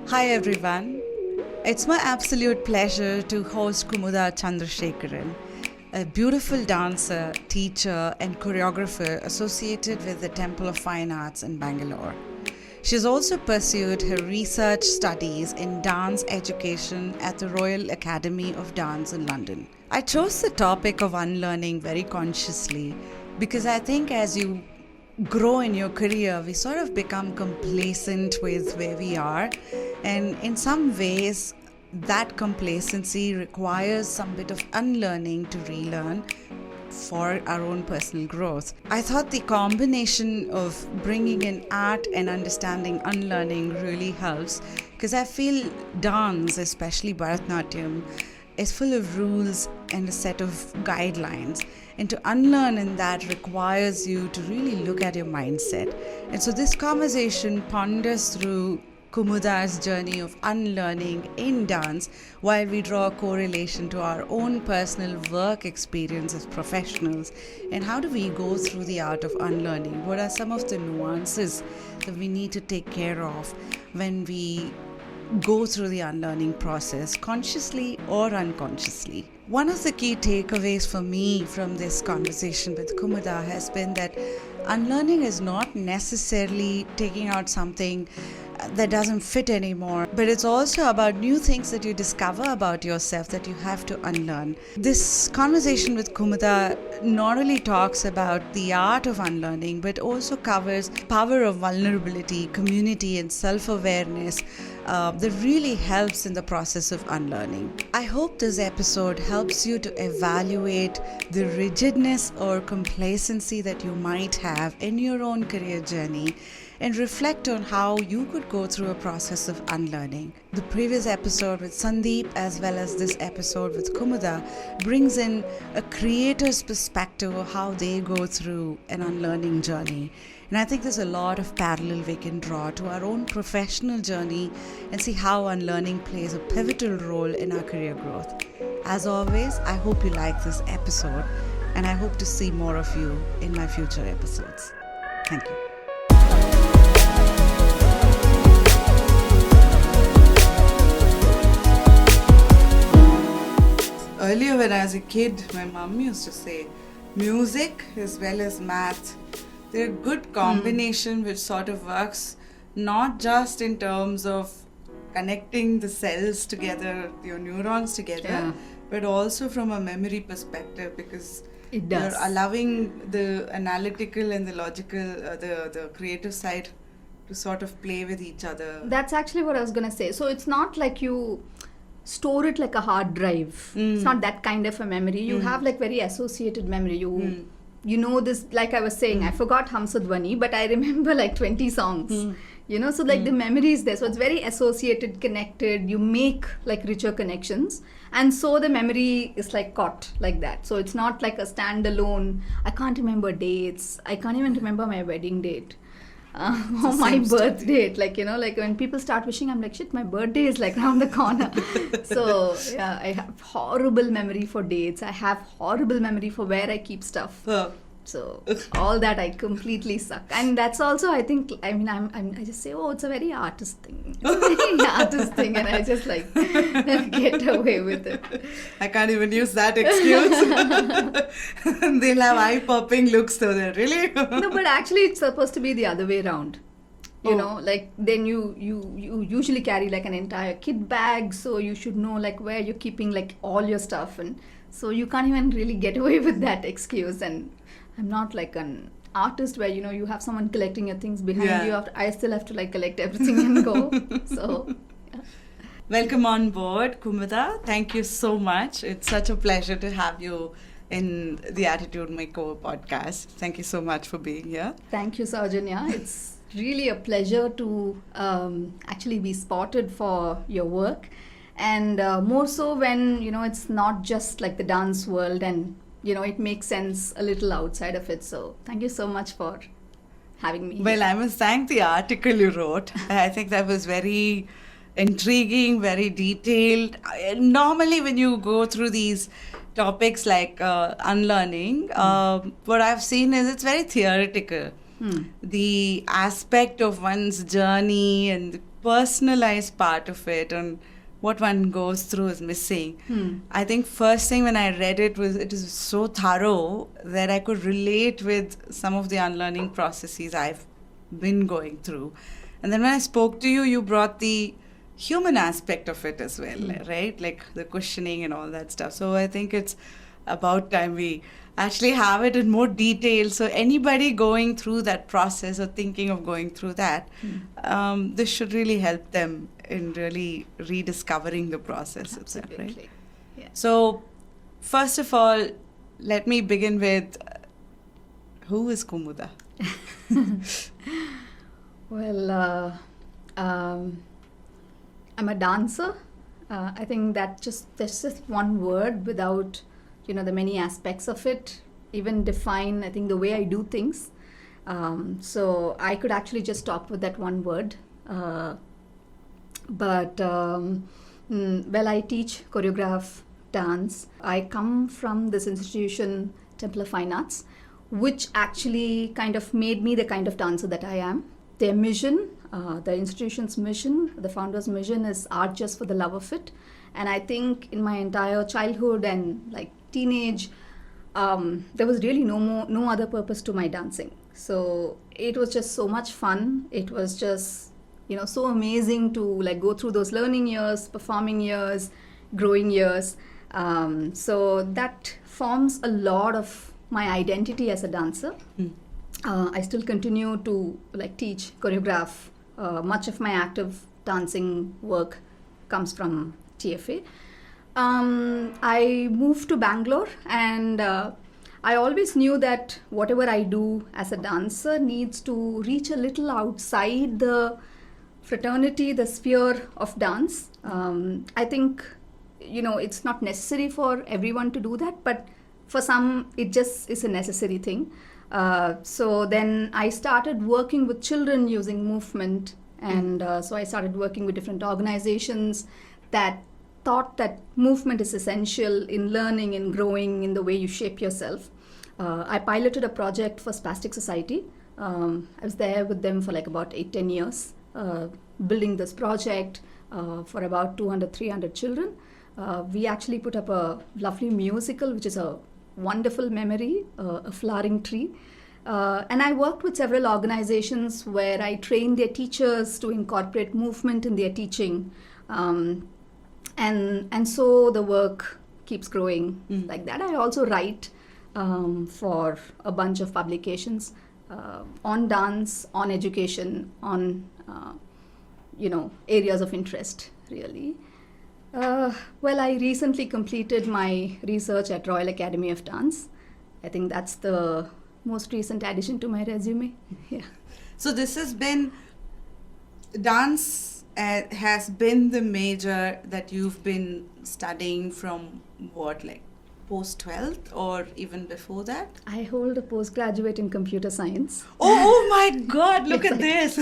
Hi everyone. It's my absolute pleasure to host Kumudha Chandrasekaran, a beautiful dancer, teacher, and choreographer associated with the Temple of Fine Arts in Bangalore. She's also pursued her research studies in dance education at the Royal Academy of Dance in London. I chose the topic of unlearning very consciously because I think as you grow in your career, we sort of become complacent with where we are. And in some ways, that complacency requires some bit of unlearning to relearn for our own personal growth. I thought the combination of bringing in art and understanding unlearning really helps because I feel dance, especially Bharatanatyam, is full of rules and a set of guidelines. And to unlearn in that requires you to really look at your mindset. And so this conversation ponders through Kumudha's journey of unlearning in dance while we draw a correlation to our own personal work experience as professionals. And how do we go through the art of unlearning? What are some of the nuances that we need to take care of when we go through the unlearning process, consciously or unconsciously? One of the key takeaways for me from this conversation with Kumudha has been that unlearning is not necessarily taking out something that doesn't fit anymore, but it's also about new things that you discover about yourself that you have to unlearn. This conversation with Kumudha not only talks about the art of unlearning, but also covers power of vulnerability, community, and self-awareness that really helps in the process of unlearning. I hope this episode helps you to evaluate the rigidness or complacency that you might have in your own career journey and reflect on how you could go through a process of unlearning. The previous episode with Sandeep as well as this episode with Kumudha brings in a creator's perspective of how they go through an unlearning journey. And I think there's a lot of parallel we can draw to our own professional journey and see how unlearning plays a pivotal role in our career growth. As always, I hope you like this episode and I hope to see more of you in my future episodes. Thank you. Earlier when I was a kid, my mom used to say, music as well as math, they're a good combination which sort of works not just in terms of connecting the cells together, your neurons together, but also from a memory perspective because it does. You're allowing the analytical and the logical, the creative side to sort of play with each other. That's actually what I was going to say. So it's not like you store it like a hard drive. It's not that kind of a memory. You have like very associated memory. You know this, like I was saying, I forgot Hamsadwani, but I remember like 20 songs. You know, so like the memory is there. So it's very associated, connected. You make like richer connections. And so the memory is like caught like that. So it's not like a standalone, I can't remember dates. I can't even remember my wedding date. Or my birth date, like, you know, like when people start wishing, I'm like, shit, my birthday is like around the corner. So yeah, I have horrible memory for dates. I have horrible memory for where I keep stuff. So all that I completely suck. And that's also, I think, I mean, I just say, oh, it's a very artist thing. It's a very artist thing. And I just like get away with it. I can't even use that excuse. They'll have eye-popping looks though, they're really. No, but actually it's supposed to be the other way around. You know, like then you usually carry like an entire kit bag. So you should know like where you're keeping like all your stuff. And so you can't even really get away with that excuse. And I'm not like an artist where, you know, you have someone collecting your things behind you. I still have to like collect everything and go. So, yeah. Welcome on board, Kumudha. Thank you so much. It's such a pleasure to have you in the Attitude Makeover podcast. Thank you so much for being here. Thank you, Saujanya. It's really a pleasure to actually be spotted for your work. And more so when, you know, it's not just like the dance world and you know, it makes sense a little outside of it. So thank you so much for having me. Well, I must thank the article you wrote. I think that was very intriguing, very detailed. Normally when you go through these topics like unlearning, what I've seen is it's very theoretical. The aspect of one's journey and the personalized part of it and what one goes through is missing. I think first thing when I read it is so thorough that I could relate with some of the unlearning processes I've been going through. And then when I spoke to you, you brought the human aspect of it as well, right? Like the cushioning and all that stuff. So I think it's about time we actually have it in more detail. So anybody going through that process or thinking of going through that, this should really help them in really rediscovering the process itself, right? Yeah. So first of all, let me begin with who is Kumudha? Well, I'm a dancer. I think that there's just one word without, the many aspects of it, even define, I think, the way I do things. So I could actually just stop with that one word. But I teach, choreograph, dance. I come from this institution, Temple of Fine Arts, which actually kind of made me the kind of dancer that I am. Their mission, the institution's mission, the founder's mission is art just for the love of it. And I think in my entire childhood and like teenage, there was really no other purpose to my dancing. So it was just so much fun. It was just, so amazing to like go through those learning years, performing years, growing years. So that forms a lot of my identity as a dancer. I still continue to like teach, choreograph. Much of my active dancing work comes from TFA. I moved to Bangalore, and I always knew that whatever I do as a dancer needs to reach a little outside the fraternity, the sphere of dance. I think, it's not necessary for everyone to do that, but for some, it just is a necessary thing. So then I started working with children using movement, and so I started working with different organizations that thought that movement is essential in learning and growing in the way you shape yourself. I piloted a project for Spastic Society. I was there with them for like about 8-10 years, building this project for about 200-300 children. We actually put up a lovely musical, which is a wonderful memory, a flowering tree. And I worked with several organizations where I trained their teachers to incorporate movement in their teaching. And so the work keeps growing like that. I also write for a bunch of publications on dance, on education, on areas of interest, really. I recently completed my research at Royal Academy of Dance. I think that's the most recent addition to my resume. Yeah. So this has been, dance has been the major that you've been studying from what, like post-12th or even before that? I hold a postgraduate in computer science. Oh my God, look at this.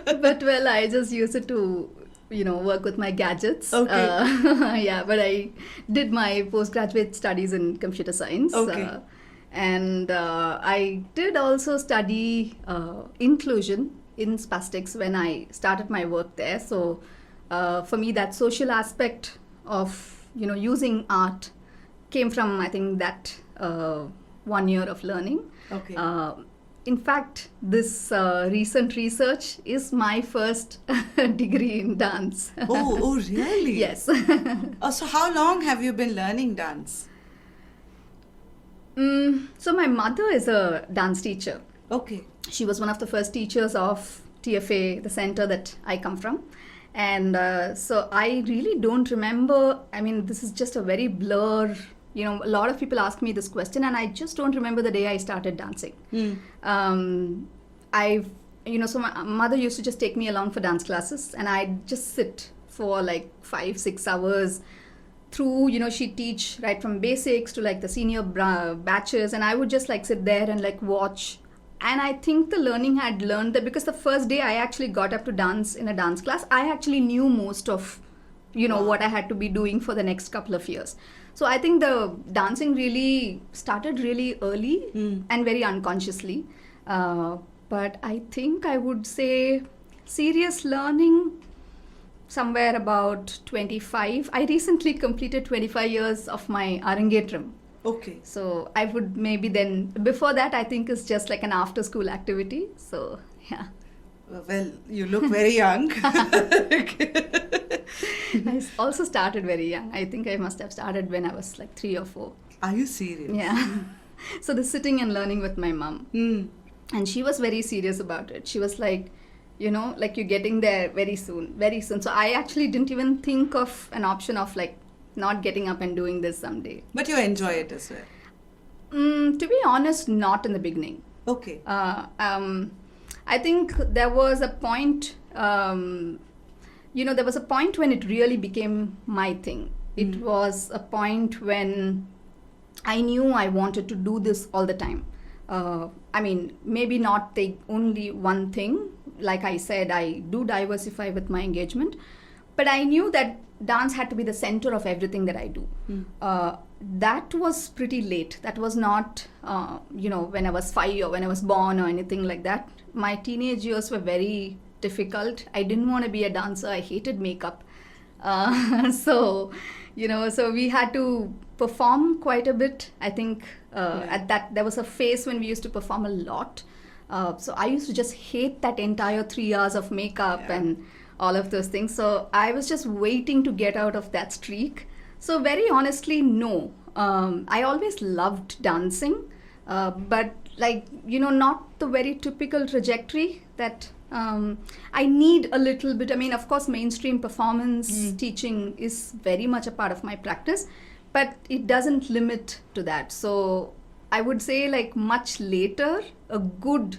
But I just use it to work with my gadgets. Okay. But I did my postgraduate studies in computer science. Okay. And I did also study inclusion in Spastics when I started my work there. So for me, that social aspect of, using art came from, I think, that 1 year of learning. Okay. In fact, this recent research is my first degree in dance. Oh, really? Yes. So how long have you been learning dance? So my mother is a dance teacher. Okay. She was one of the first teachers of TFA, the center that I come from. And so I really don't remember. I mean, this is just a very blur. A lot of people ask me this question, and I just don't remember the day I started dancing. So my mother used to just take me along for dance classes, and I'd just sit for like 5-6 hours through, she'd teach right from basics to like the senior batches, and I would just like sit there and like watch. And I think the learning had learned that, because the first day I actually got up to dance in a dance class, I actually knew most of, what I had to be doing for the next couple of years. So I think the dancing really started really early and very unconsciously. But I think I would say serious learning, somewhere about 25. I recently completed 25 years of my Arangetram. Okay. So I would maybe then, before that, I think it's just like an after school activity. So, yeah. Well, you look very young. I also started very young. I think I must have started when I was like 3 or 4. Are you serious? Yeah. So the sitting and learning with my mom. And she was very serious about it. She was like, you know, like you're getting there very soon, very soon. So I actually didn't even think of an option of like not getting up and doing this someday. But you enjoy it as well? To be honest, not in the beginning. Okay. I think there was a point, there was a point when it really became my thing. It was a point when I knew I wanted to do this all the time. I mean, maybe not take only one thing. Like I said, I do diversify with my engagement. But I knew that dance had to be the center of everything that I do. That was pretty late. That was not, when I was 5 or when I was born or anything like that. My teenage years were very difficult. I didn't want to be a dancer. I hated makeup. So we had to perform quite a bit. I think at that, there was a phase when we used to perform a lot. So I used to just hate that entire 3 hours of makeup and all of those things. So I was just waiting to get out of that streak. So very honestly, no. I always loved dancing, but not the very typical trajectory that I need a little bit. I mean, of course, mainstream performance teaching is very much a part of my practice, but it doesn't limit to that. So I would say like much later, a good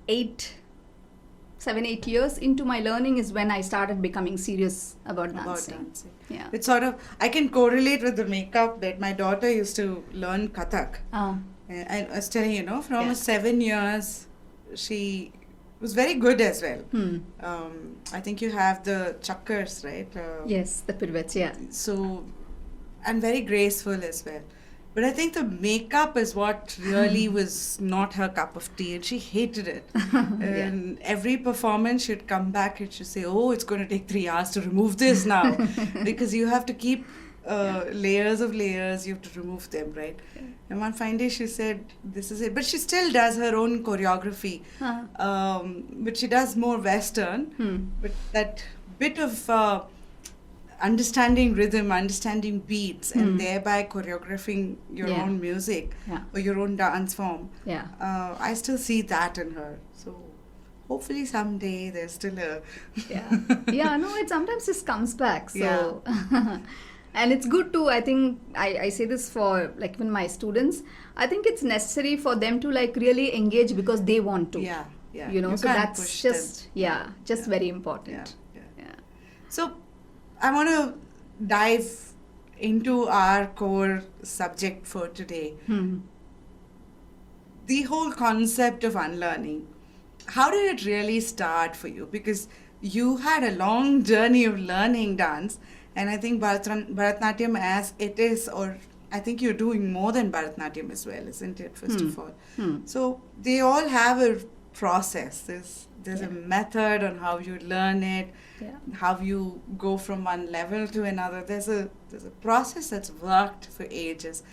7-8 years into my learning is when I started becoming serious about dancing. Yeah. It's sort of, I can correlate with the makeup that my daughter used to learn Kathak. And I was telling you, from almost 7 years, she was very good as well. I think you have the chakkars, right? Yes, the pirouettes, yeah. So, and very graceful as well. But I think the makeup is what really was not her cup of tea, and she hated it. And every performance she'd come back and she'd say, oh, it's going to take 3 hours to remove this now. Because you have to keep layers of layers, you have to remove them, right? And one fine day she said, this is it. But she still does her own choreography. But she does more Western. But that bit of understanding rhythm, understanding beats, and thereby choreographing your own music or your own dance form. I still see that in her. So hopefully someday there's still a... it sometimes just comes back. So and it's good to, I think, I say this for like even my students, I think it's necessary for them to like really engage because they want to. So that's just, very important. So I want to dive into our core subject for today. The whole concept of unlearning. How did it really start for you? Because you had a long journey of learning dance, and I think Bharatanatyam as it is, or I think you're doing more than Bharatanatyam as well, isn't it, first of all? So they all have a process. There's a method on how you learn it, how you go from one level to another. There's a process that's worked for ages.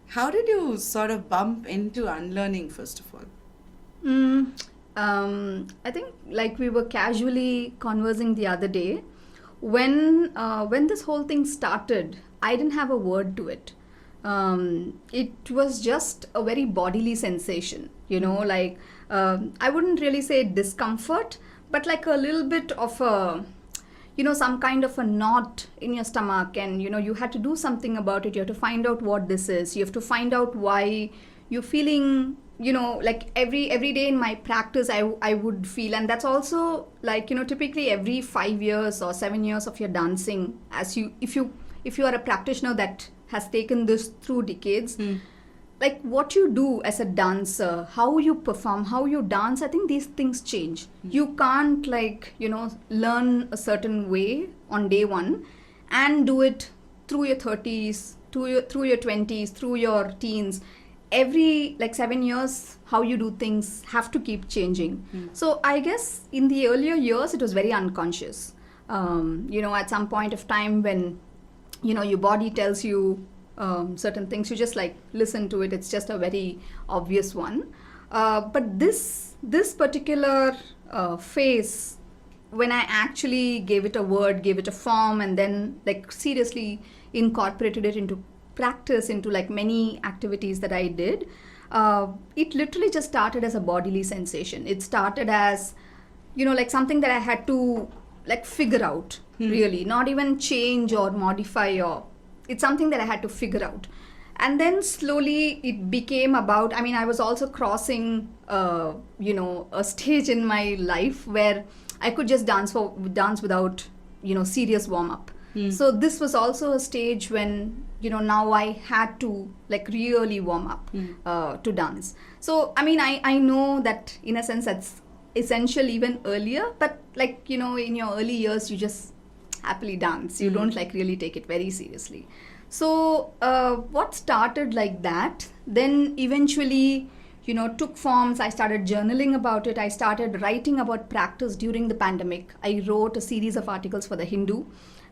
How did you sort of bump into unlearning, first of all? I think like we were casually conversing the other day. When this whole thing started, I didn't have a word to it. It was just a very bodily sensation, I wouldn't really say discomfort, but like a little bit of a, some kind of a knot in your stomach, and, you had to do something about it. You have to find out what this is. You have to find out why you're feeling, like every day in my practice, I would feel, and that's also like, typically every 5 years or 7 years of your dancing, if you are a practitioner that has taken this through decades, like what you do as a dancer, how you perform, how you dance, I think these things change. You can't learn a certain way on day one and do it through your 30s, through your 20s, through your teens. every like 7 years, how you do things have to keep changing. So I guess in the earlier years, it was very unconscious. At some point of time when, your body tells you certain things, you just like listen to it. It's just a very obvious one. But this particular phase, when I actually gave it a word, gave it a form, and then like seriously incorporated it into practice, into like many activities that I did, it literally just started as a bodily sensation. It started as, like something that I had to like figure out, really, not even change or modify, or it's something that I had to figure out. And then slowly it became about, I was also crossing, a stage in my life where I could just dance without, serious warm up. So this was also a stage when, now I had to like really warm up to dance. So, I know that in a sense that's essential even earlier, but like, in your early years, you just happily dance. You don't like really take it very seriously. So what started like that, then eventually, took forms. I started journaling about it. I started writing about practice during the pandemic. I wrote a series of articles for The Hindu,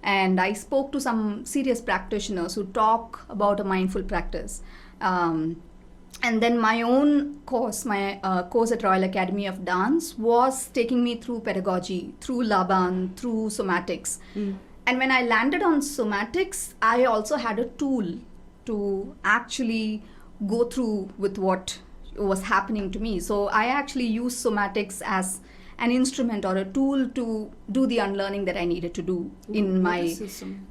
and I spoke to some serious practitioners who talk about a mindful practice. And then my own course, my course at Royal Academy of Dance, was taking me through pedagogy, through Laban, through Somatics. And when I landed on Somatics, I also had a tool to actually go through with what was happening to me. So I actually used Somatics as an instrument or a tool to do the unlearning that I needed to do in my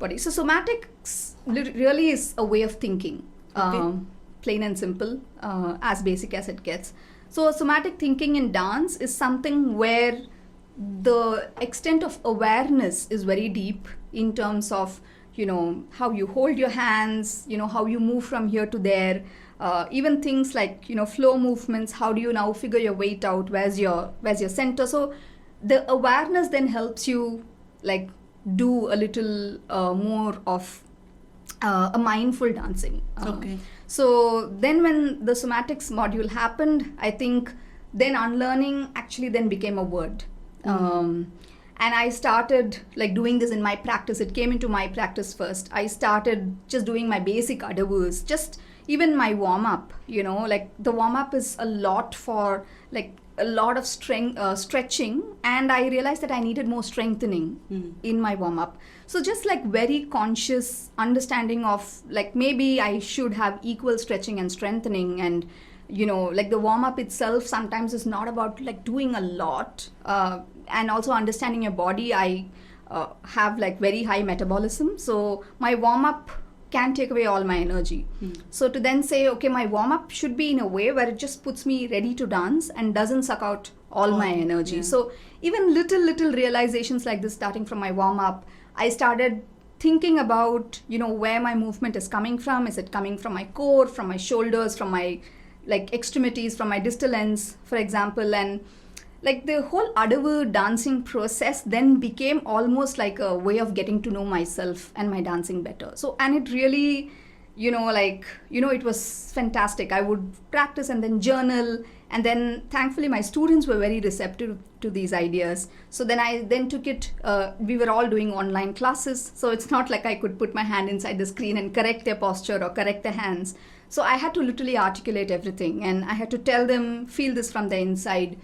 body. So Somatics really is a way of thinking, plain and simple, as basic as it gets. So somatic thinking in dance is something where the extent of awareness is very deep in terms of, how you hold your hands, how you move from here to there. Even things like, flow movements, how do you now figure your weight out, where's your center. So the awareness then helps you like do a little more of a mindful dancing. So then when the somatics module happened, I think then unlearning actually then became a word. And I started like doing this in my practice. It came into my practice first. I started just doing my basic adavus, just even my warm-up, like the warm-up is a lot for like a lot of stretching, and I realized that I needed more strengthening in my warm-up. So just like very conscious understanding of like maybe I should have equal stretching and strengthening, and like the warm-up itself sometimes is not about like doing a lot, and also understanding your body. I have like very high metabolism, so my warm-up can take away all my energy. So to then say, okay, my warm-up should be in a way where it just puts me ready to dance and doesn't suck out all my energy. So even little realizations like this, starting from my warm-up, I started thinking about, where my movement is coming from. Is it coming from my core, from my shoulders, from my like extremities, from my distal ends, for example? And like the whole Adavu dancing process then became almost like a way of getting to know myself and my dancing better. So, and it really, it was fantastic. I would practice and then journal, and then thankfully my students were very receptive to these ideas. So then I then took it, we were all doing online classes. So it's not like I could put my hand inside the screen and correct their posture or correct their hands. So I had to literally articulate everything, and I had to tell them, feel this from the inside.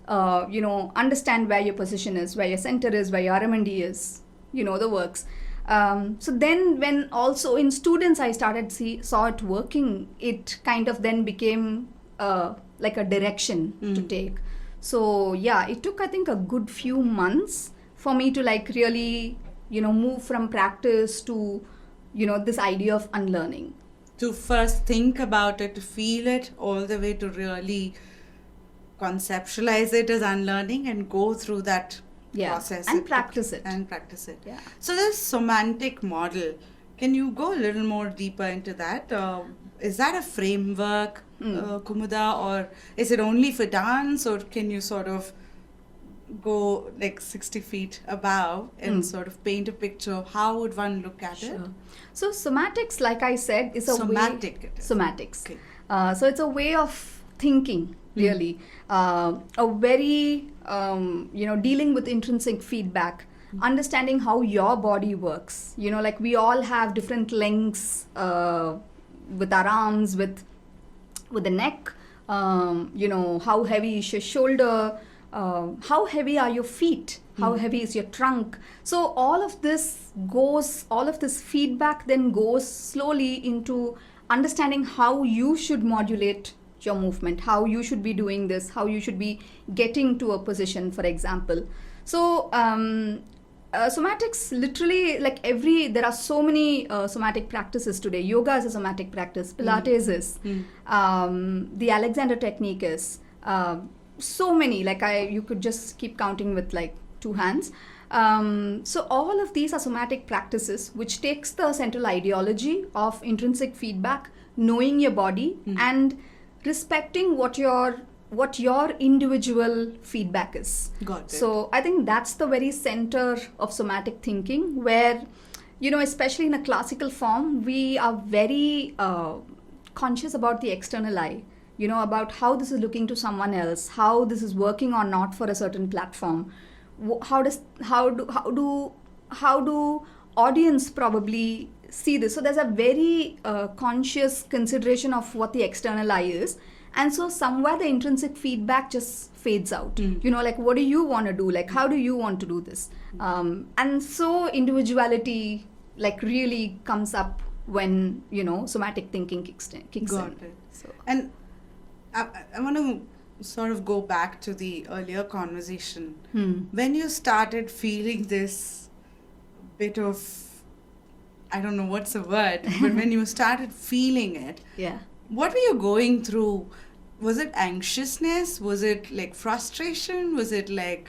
Understand where your position is, where your center is, where your RMD is, the works. So then when also in students I saw it working, it kind of then became like a direction to take. So yeah, it took I think a good few months for me to like really, move from practice to, this idea of unlearning. To first think about it, to feel it, all the way to really conceptualize it as unlearning and go through that process and practice it. Yeah. So this somatic model, can you go a little more deeper into that? Is that a framework, Kumudha, or is it only for dance, or can you sort of go like 60 feet above and sort of paint a picture of how would one look at it? So somatics, like I said, is a Somatic way... Somatics. Okay. So it's a way of thinking, really. A very, dealing with intrinsic feedback, understanding how your body works. Like we all have different lengths with our arms, with the neck. How heavy is your shoulder? How heavy are your feet? How heavy is your trunk? So all of this feedback then goes slowly into understanding how you should modulate your movement, how you should be doing this, how you should be getting to a position, for example. So somatics, literally, like there are so many somatic practices today. Yoga is a somatic practice, Pilates is, the Alexander technique is, so many, like you could just keep counting with like 2 hands. So all of these are somatic practices which takes the central ideology of intrinsic feedback, knowing your body and respecting what your individual feedback is. Got it. So I think that's the very center of somatic thinking, where, especially in a classical form, we are very conscious about the external eye, about how this is looking to someone else, how this is working or not for a certain platform. How do audience probably see this? So there's a very conscious consideration of what the external eye is. And so somewhere the intrinsic feedback just fades out. Like, what do you want to do? Like, how do you want to do this? And so individuality like really comes up when, somatic thinking kicks in. Got it. So. And I want to sort of go back to the earlier conversation. When you started feeling this bit of, I don't know what's the word, but when you started feeling it, yeah, what were you going through? Was it anxiousness? Was it like frustration? Was it like,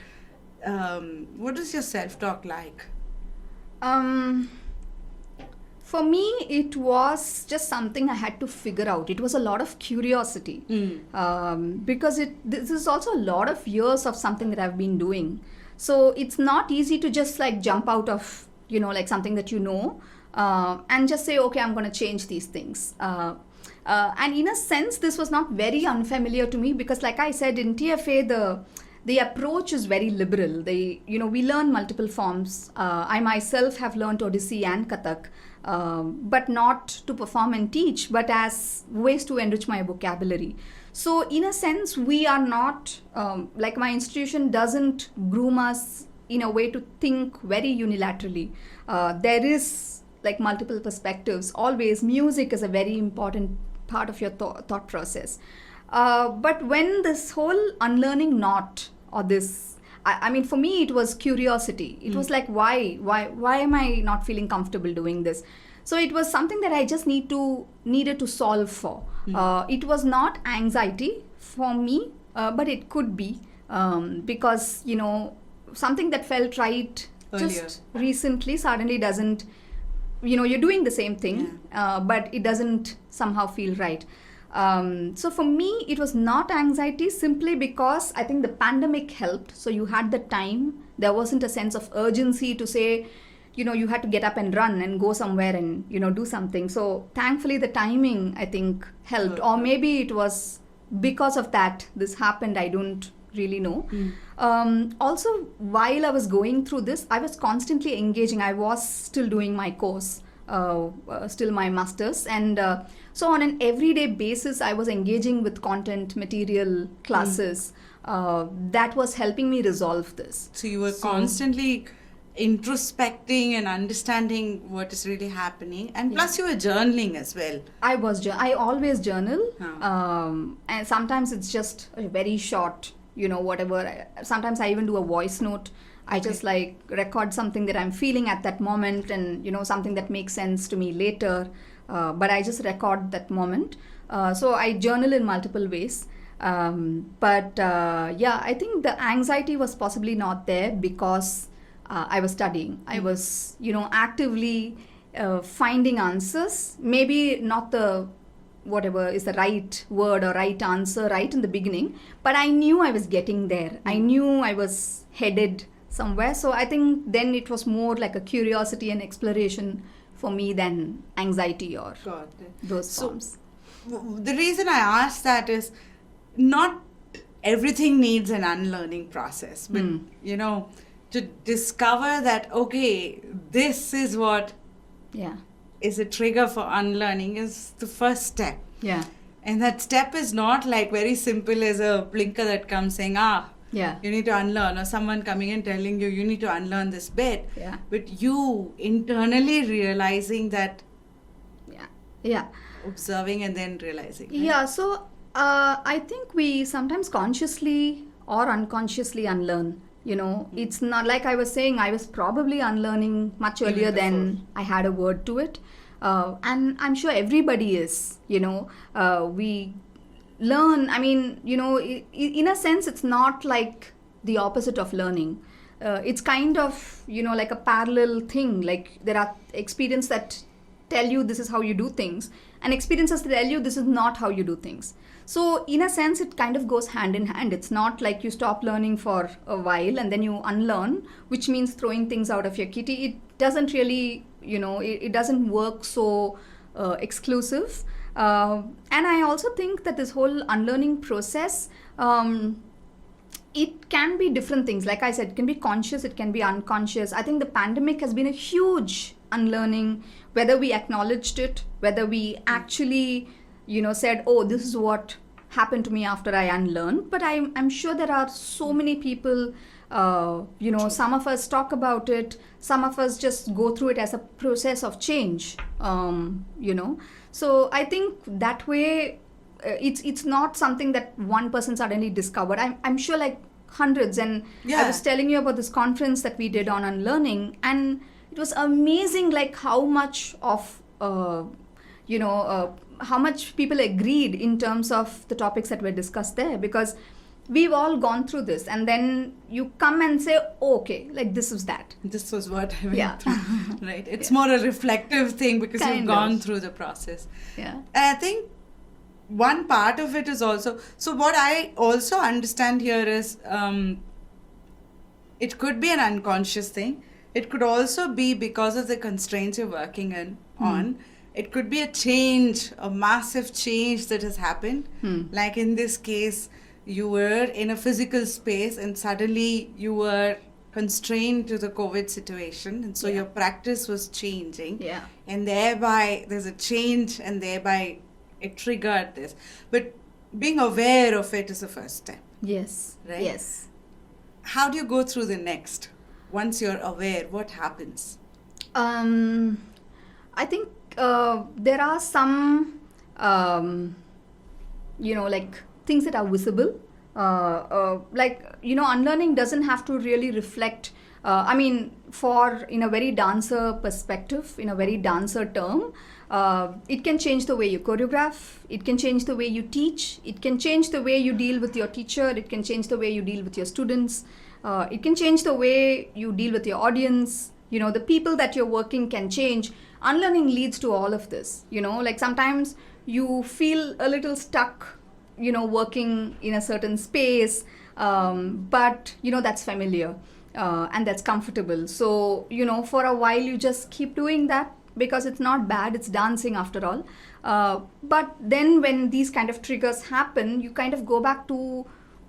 what is your self-talk like? For me, it was just something I had to figure out. It was a lot of curiosity, because this is also a lot of years of something that I've been doing. So it's not easy to just like jump out of, like something that and just say, okay, I'm going to change these things. And in a sense, this was not very unfamiliar to me, because like I said, in TFA, the approach is very liberal. We learn multiple forms. I myself have learned Odissi and Kathak, but not to perform and teach, but as ways to enrich my vocabulary. So in a sense, we are not, like my institution doesn't groom us in a way to think very unilaterally. There is like multiple perspectives. Always, music is a very important part of your thought process. But when this whole unlearning or this, I mean, for me, it was curiosity. It was like, why am I not feeling comfortable doing this? So it was something that I just needed to solve for. It was not anxiety for me, but it could be, because, something that felt right earlier, just recently suddenly doesn't, you're doing the same thing, but it doesn't somehow feel right. So for me, it was not anxiety, simply because I think the pandemic helped. So you had the time. There wasn't a sense of urgency to say, you had to get up and run and go somewhere and, do something. So thankfully, the timing, I think, helped. Or maybe it was because of that this happened. I don't really know. Also, while I was going through this, I was constantly engaging. I was still doing my course, still my master's, and so on an everyday basis I was engaging with content, material, classes. That was helping me resolve this. So you were constantly introspecting and understanding what is really happening, and plus you were journaling as well. I always journal, and sometimes it's just a very short, whatever. Sometimes I even do a voice note. I just like record something that I'm feeling at that moment, and something that makes sense to me later, but I just record that moment. So I journal in multiple ways, but I think the anxiety was possibly not there because I was studying. I was actively finding answers, maybe not the whatever is the right word or right answer right in the beginning, but I knew I was getting there. I knew I was headed somewhere. So I think then it was more like a curiosity and exploration for me than anxiety or those forms. the reason I asked that is not everything needs an unlearning process, but to discover that, okay, this is what is a trigger for unlearning is the first step. Yeah. And that step is not like very simple as a blinker that comes saying, you need to unlearn, or someone coming and telling you need to unlearn this bit. Yeah. But you internally realizing that, observing and then realizing. Right? Yeah, so I think we sometimes consciously or unconsciously unlearn. It's not like I was saying, I was probably unlearning much earlier than I had a word to it. And I'm sure everybody is, we learn. I mean, in a sense, it's not like the opposite of learning. It's kind of, like a parallel thing. Like there are experiences that tell you this is how you do things, and experiences that tell you this is not how you do things. So in a sense, it kind of goes hand in hand. It's not like you stop learning for a while and then you unlearn, which means throwing things out of your kitty. It doesn't really, it doesn't work so exclusive. And I also think that this whole unlearning process, it can be different things. Like I said, it can be conscious, it can be unconscious. I think the pandemic has been a huge unlearning, whether we acknowledged it, whether we actually, said, oh, this is what happened to me after I unlearned. But I'm sure there are so many people, some of us talk about it, some of us just go through it as a process of change, So I think that way, it's not something that one person suddenly discovered. I'm sure like hundreds. And I was telling you about this conference that we did on unlearning, and it was amazing, like how much of, how much people agreed in terms of the topics that were discussed there, because we've all gone through this, and then you come and say, oh, okay, like this was that. This was what I went through, right? It's more a reflective thing because you've gone through the process. Yeah. And I think one part of it is also, so what I also understand here is it could be an unconscious thing. It could also be because of the constraints you're working on. It could be a change, a massive change that has happened. Like in this case, you were in a physical space and suddenly you were constrained to the COVID situation. And so your practice was changing. Yeah. And thereby there's a change, and thereby it triggered this. But being aware of it is the first step. Yes. Right? Yes. How do you go through the next? Once you're aware, what happens? I think there are some, like things that are visible. Unlearning doesn't have to really reflect. In a very dancer perspective, in a very dancer term, it can change the way you choreograph. It can change the way you teach. It can change the way you deal with your teacher. It can change the way you deal with your students. It can change the way you deal with your audience. The people that you're working can change. Unlearning leads to all of this. Like sometimes you feel a little stuck, working in a certain space, but, that's familiar and that's comfortable. So, for a while you just keep doing that because it's not bad. It's dancing after all. But then when these kind of triggers happen, you kind of go back to,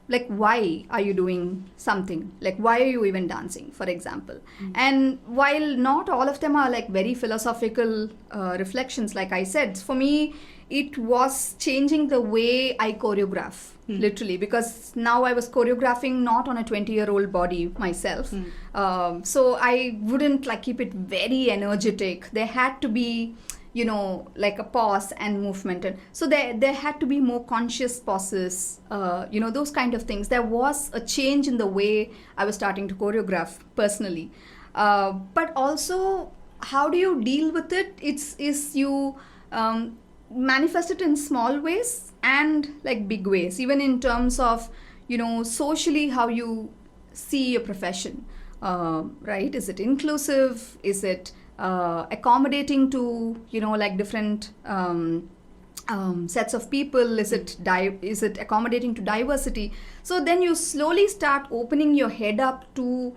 like, why are you doing something? Like, why are you even dancing, for example? And while not all of them are like very philosophical reflections, like I said, for me, it was changing the way I choreograph, literally, because now I was choreographing not on a 20-year-old body myself. So I wouldn't like keep it very energetic. There had to be, like a pause and movement. And so there had to be more conscious pauses, those kind of things. There was a change in the way I was starting to choreograph personally. But also, how do you deal with it? Is you manifest it in small ways and like big ways, even in terms of, socially how you see your profession, right? Is it inclusive? Is it accommodating to, like different sets of people? Is it accommodating to diversity? So then you slowly start opening your head up to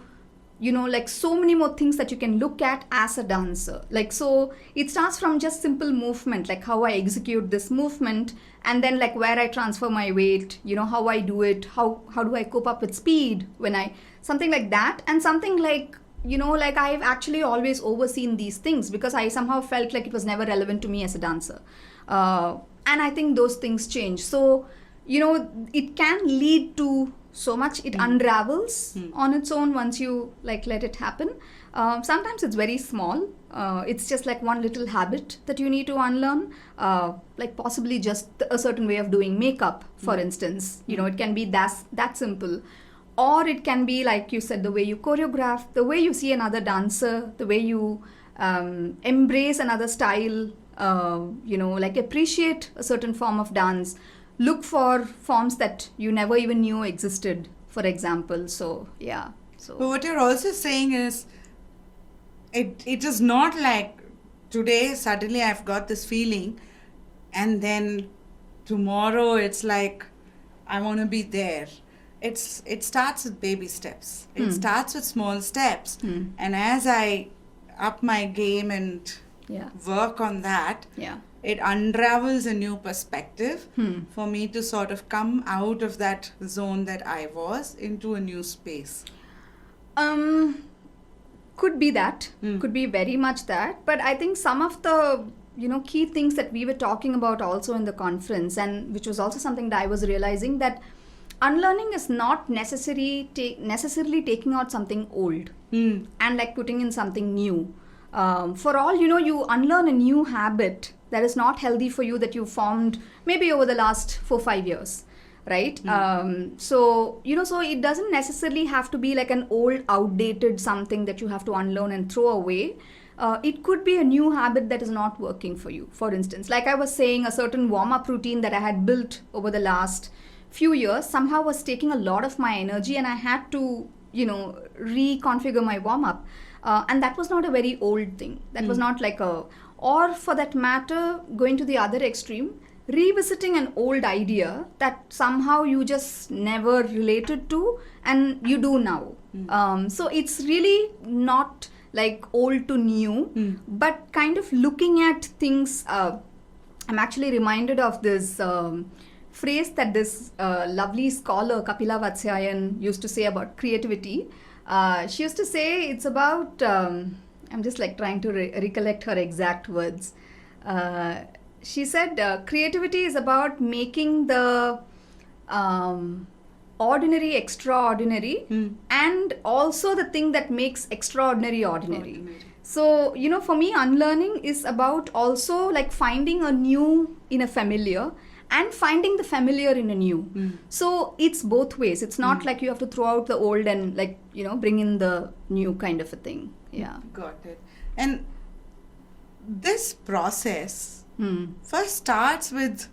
like so many more things that you can look at as a dancer. Like, so it starts from just simple movement, like how I execute this movement, and then like where I transfer my weight, how I do it, how do I cope up with speed when something like that. And something like, like I've actually always overseen these things because I somehow felt like it was never relevant to me as a dancer. And I think those things change. So, it can lead to so much, it unravels on its own once you like let it happen. Sometimes it's very small. It's just like one little habit that you need to unlearn, like possibly just a certain way of doing makeup, for instance. It can be that simple. Or it can be, like you said, the way you choreograph, the way you see another dancer, the way you embrace another style, like appreciate a certain form of dance. Look for forms that you never even knew existed, for example. So, yeah. So, but what you're also saying is, it is not like today suddenly I've got this feeling and then tomorrow it's like I want to be there. It starts with baby steps. It starts with small steps. And as I up my game and work on that, it unravels a new perspective for me to sort of come out of that zone that I was into a new space. Could be that. Could be very much that. But I think some of the key things that we were talking about also in the conference, and which was also something that I was realizing, that unlearning is not necessarily taking out something old and like putting in something new. For all you unlearn a new habit that is not healthy for you, that you formed maybe over the last 4-5 years, right? So it doesn't necessarily have to be like an old, outdated something that you have to unlearn and throw away. It could be a new habit that is not working for you. For instance, like I was saying, a certain warm-up routine that I had built over the last few years somehow was taking a lot of my energy, and I had to, reconfigure my warm-up. And that was not a very old thing. That was not like or for that matter, going to the other extreme, revisiting an old idea that somehow you just never related to and you do now. So it's really not like old to new, but kind of looking at things. I'm actually reminded of this phrase that this lovely scholar Kapila Vatsyayan used to say about creativity. She used to say it's about, I'm just like trying to recollect her exact words. She said creativity is about making the ordinary extraordinary, and also the thing that makes extraordinary ordinary. So, for me, unlearning is about also like finding a new in a familiar and finding the familiar in a new. So it's both ways. It's not like you have to throw out the old and like, bring in the new kind of a thing. Yeah. Got it. And this process first starts with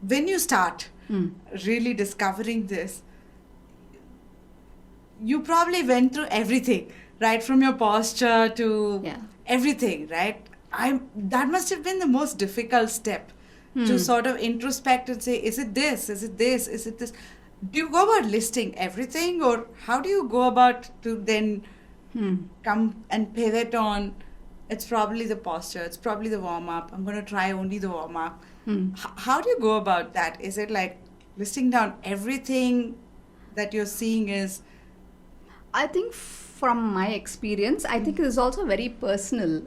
when you start really discovering this, you probably went through everything, right? From your posture to everything, right? That must have been the most difficult step. To sort of introspect and say, is it this? Is it this? Is it this? Do you go about listing everything, or how do you go about to then come and pivot on, it's probably the posture, it's probably the warm-up, I'm going to try only the warm-up. How do you go about that? Is it like listing down everything that you're seeing is... I think from my experience, I think it is also very personal.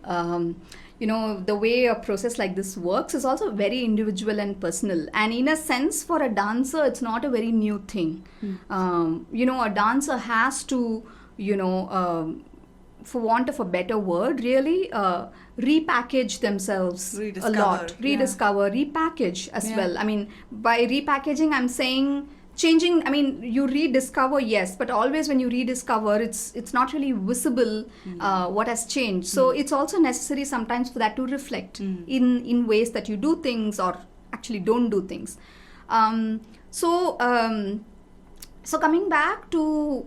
The way a process like this works is also very individual and personal. And in a sense, for a dancer, it's not a very new thing. A dancer has to, for want of a better word, really repackage themselves a lot. Rediscover, repackage as well. I mean, by repackaging, I'm saying... changing, I mean, you rediscover, yes, but always when you rediscover, it's not really visible what has changed. So it's also necessary sometimes for that to reflect in ways that you do things or actually don't do things. So coming back to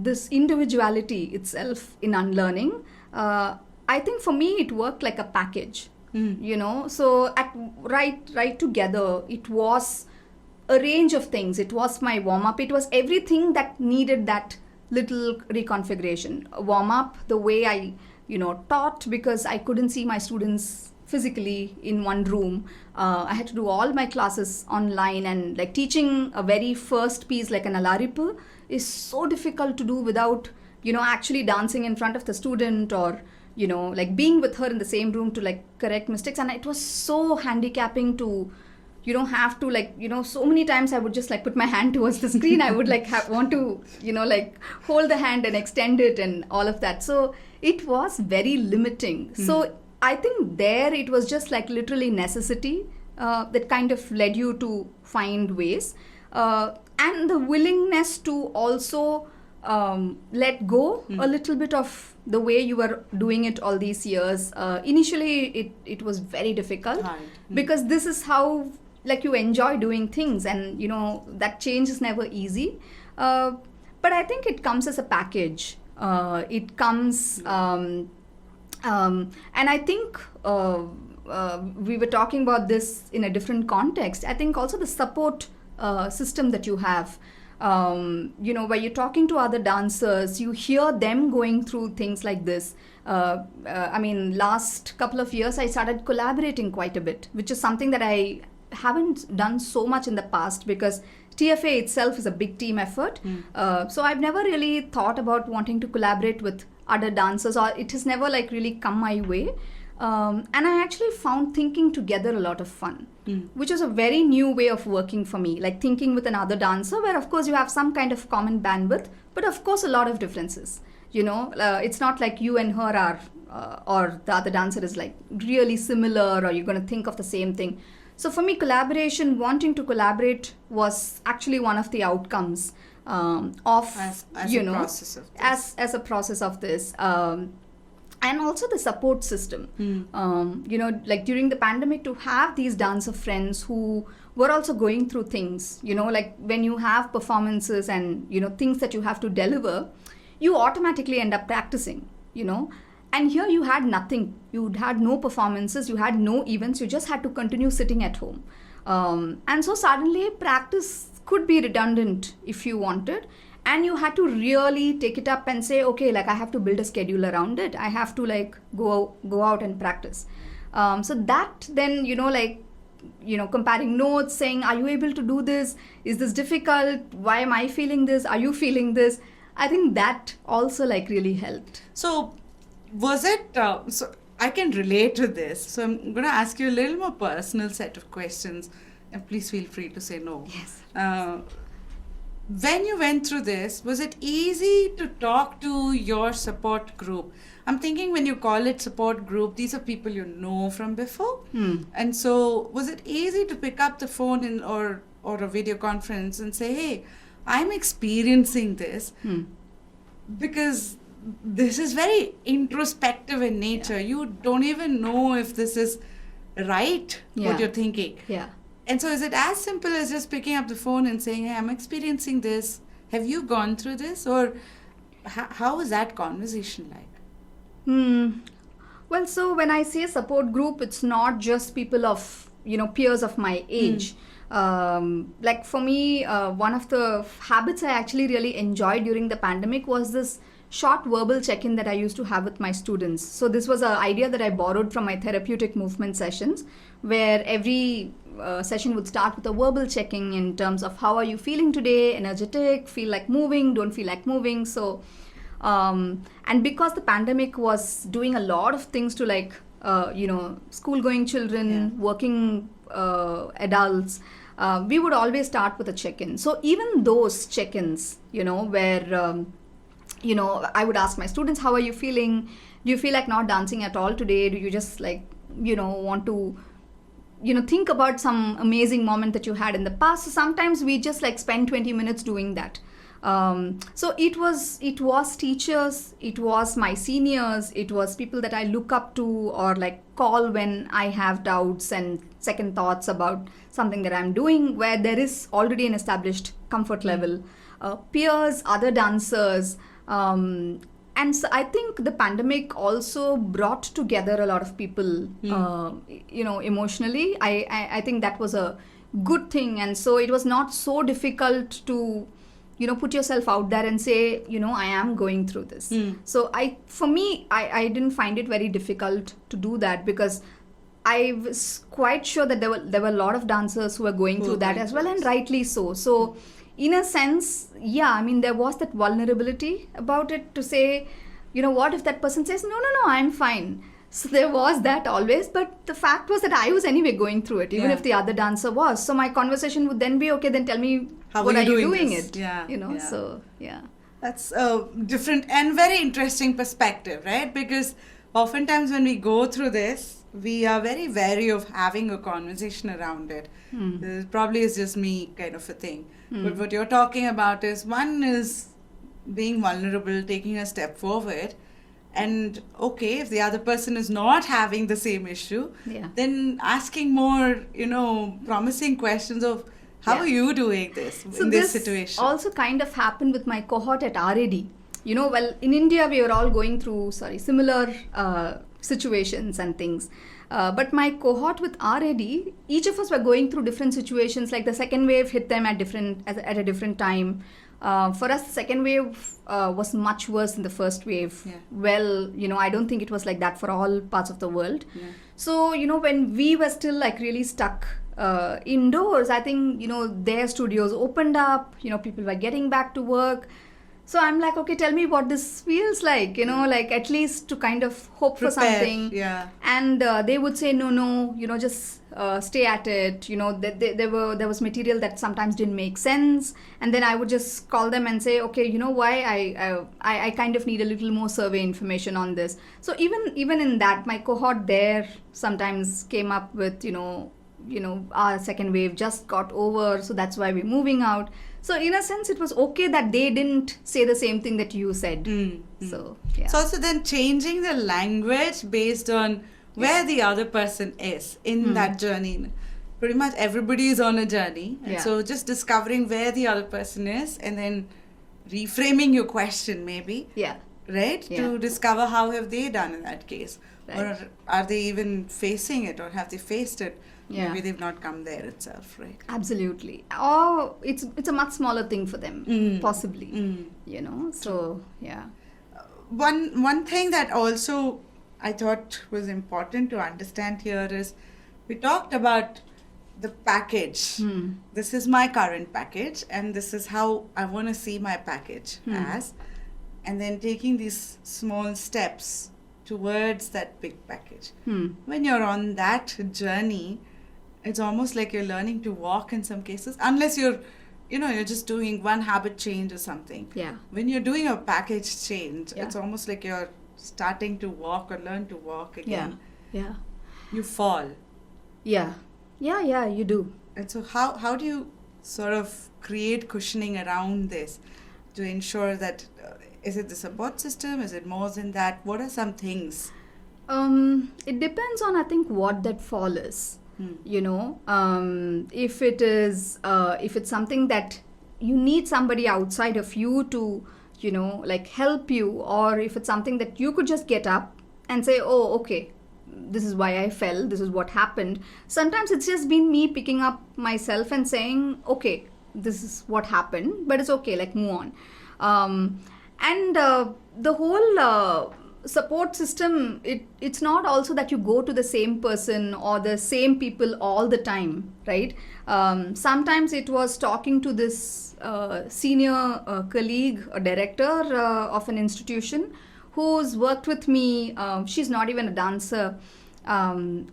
this individuality itself in unlearning, I think for me it worked like a package. So right together, it was a range of things. It was my warm-up. It was everything that needed that little reconfiguration. A warm up, the way I, taught, because I couldn't see my students physically in one room. I had to do all my classes online, and like teaching a very first piece like an alaripu is so difficult to do without, actually dancing in front of the student, or like being with her in the same room to like correct mistakes. And it was so handicapping to have to like so many times I would just like put my hand towards the screen. I would like want to like hold the hand and extend it and all of that. So it was very limiting. So I think there it was just like literally necessity that kind of led you to find ways, and the willingness to also let go a little bit of the way you were doing it all these years. Initially it was very difficult because this is how like you enjoy doing things, and that change is never easy, but I think it comes as a package. It comes and I think we were talking about this in a different context. I think also the support system that you have, where you're talking to other dancers, you hear them going through things like this. I mean, last couple of years I started collaborating quite a bit, which is something that I haven't done so much in the past, because TFA itself is a big team effort. So I've never really thought about wanting to collaborate with other dancers, or it has never like really come my way. And I actually found thinking together a lot of fun, which is a very new way of working for me, like thinking with another dancer, where of course you have some kind of common bandwidth, but of course a lot of differences. It's not like you and her are, or the other dancer is like really similar, or you're going to think of the same thing. So for me, collaboration, wanting to collaborate was actually one of the outcomes of, as a process of this. As a process of this. And also the support system. Like during the pandemic, to have these dancer friends who were also going through things, like when you have performances and, things that you have to deliver, you automatically end up practicing, And here you had nothing. You had no performances, you had no events, you just had to continue sitting at home. And so suddenly practice could be redundant if you wanted. And you had to really take it up and say, okay, like I have to build a schedule around it. I have to like go out and practice. So that then, comparing notes, saying, are you able to do this? Is this difficult? Why am I feeling this? Are you feeling this? I think that also like really helped. So was it, so I can relate to this. So I'm going to ask you a little more personal set of questions, and please feel free to say no. Yes. When you went through this, was it easy to talk to your support group? I'm thinking when you call it support group, these are people you know from before. And so was it easy to pick up the phone or a video conference and say, hey, I'm experiencing this because this is very introspective in nature. You don't even know if this is right, what you're thinking. Yeah. And so is it as simple as just picking up the phone and saying, hey, I'm experiencing this. Have you gone through this? Or how was that conversation like? Well, so when I say support group, it's not just people of, peers of my age. Like for me, one of the habits I actually really enjoyed during the pandemic was this short verbal check-in that I used to have with my students. So this was an idea that I borrowed from my therapeutic movement sessions, where every session would start with a verbal checking in terms of how are you feeling today, energetic, feel like moving, don't feel like moving. So, and because the pandemic was doing a lot of things to like, school-going children, working adults, we would always start with a check-in. So even those check-ins, where I would ask my students, how are you feeling? Do you feel like not dancing at all today? Do you just like, want to, think about some amazing moment that you had in the past? So sometimes we just like spend 20 minutes doing that. So it was teachers, it was my seniors, it was people that I look up to or like call when I have doubts and second thoughts about something that I'm doing, where there is already an established comfort level. Peers, other dancers, and so I think the pandemic also brought together a lot of people, emotionally. I think that was a good thing. And so it was not so difficult to, put yourself out there and say, I am going through this. So for me, I didn't find it very difficult to do that, because I was quite sure that there were a lot of dancers who were going through that as well, and rightly so. So in a sense, there was that vulnerability about it to say, what if that person says, no, I'm fine. So there was that always, but the fact was that I was anyway going through it, even if the other dancer was. So my conversation would then be, okay, then tell me, how are you doing it? So yeah. That's a different and very interesting perspective, right? Because oftentimes when we go through this, we are very wary of having a conversation around it. This probably is just me kind of a thing. But what you're talking about is, one is being vulnerable, taking a step forward. And okay, if the other person is not having the same issue, then asking more, promising questions of, how are you doing this in this situation? Also kind of happened with my cohort at RAD. Well, in India, we were all going through, similar situations and things. But my cohort with RAD, each of us were going through different situations. Like the second wave hit them at a different time. For us, the second wave was much worse than the first wave. Well, I don't think it was like that for all parts of the world. So, when we were still like really stuck indoors, I think, their studios opened up, people were getting back to work. So I'm like, okay, tell me what this feels like, like at least to kind of hope for something. And they would say, no, just stay at it. There was material that sometimes didn't make sense. And then I would just call them and say, okay, why I kind of need a little more survey information on this. So even in that, my cohort there sometimes came up with, our second wave just got over, so that's why we're moving out. So in a sense, it was okay that they didn't say the same thing that you said. So yeah. So also then changing the language based on where the other person is in that journey. Pretty much everybody is on a journey. And so just discovering where the other person is, and then reframing your question maybe. Right? To discover how have they done in that case. Or are they even facing it, or have they faced it? Maybe they've not come there itself, right? Absolutely. Or it's a much smaller thing for them, possibly. So yeah. One thing that also I thought was important to understand here is, we talked about the package. This is my current package, and this is how I want to see my package as. And then taking these small steps towards that big package. When you're on that journey, it's almost like you're learning to walk in some cases, unless you're just doing one habit change or something. When you're doing a package change, it's almost like you're starting to walk or learn to walk again. You fall. Yeah, you do. And so how do you sort of create cushioning around this to ensure that, is it the support system? Is it more than that? What are some things? It depends on, I think, what that fall is. If it's something that you need somebody outside of you to, help you, or if it's something that you could just get up and say, oh, okay, this is why I fell, this is what happened. Sometimes it's just been me picking up myself and saying, okay, this is what happened, but it's okay, like move on. And the whole support system, it's not also that you go to the same person or the same people all the time, right? Sometimes it was talking to this senior colleague or director of an institution who's worked with me. She's not even a dancer. And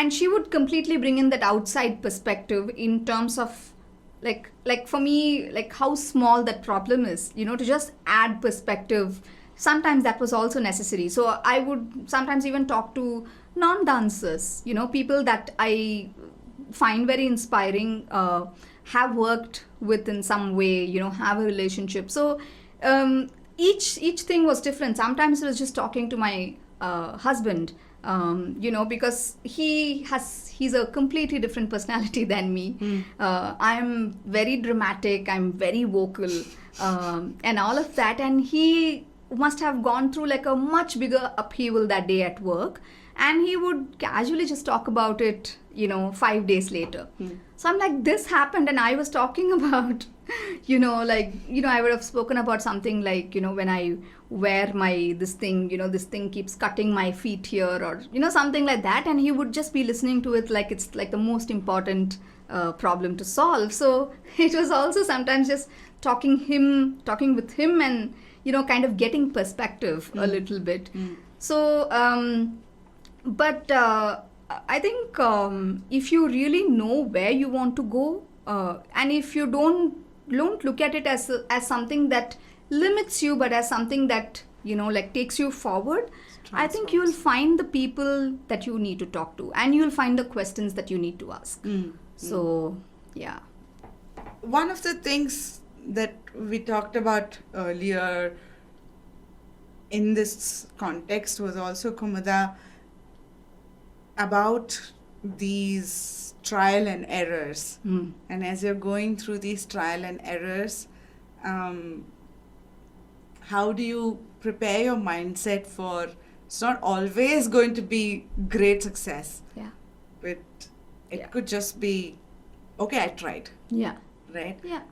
she would completely bring in that outside perspective in terms of like for me, like how small that problem is, to just add perspective. Sometimes that was also necessary. So I would sometimes even talk to non-dancers, people that I find very inspiring, have worked with in some way, have a relationship. So each thing was different. Sometimes it was just talking to my husband, because he's a completely different personality than me. I'm very dramatic, I'm very vocal, and all of that. And he must have gone through like a much bigger upheaval that day at work, and he would casually just talk about it 5 days later. So I'm like, this happened, and I was talking about I would have spoken about something like, when I wear this thing keeps cutting my feet here, or, something like that. And he would just be listening to it like it's like the most important problem to solve. So it was also sometimes just talking with him and, kind of getting perspective a little bit. So, but I think if you really know where you want to go, and if you don't look at it as something that limits you, but as something that, takes you forward, I think you'll find the people that you need to talk to, and you'll find the questions that you need to ask. So, yeah. One of the things that we talked about earlier in this context was also, Kumudha, about these trial and errors. And as you're going through these trial and errors, how do you prepare your mindset for, it's not always going to be great success. Yeah. But it could just be, okay, I tried. Yeah. Right? Yeah.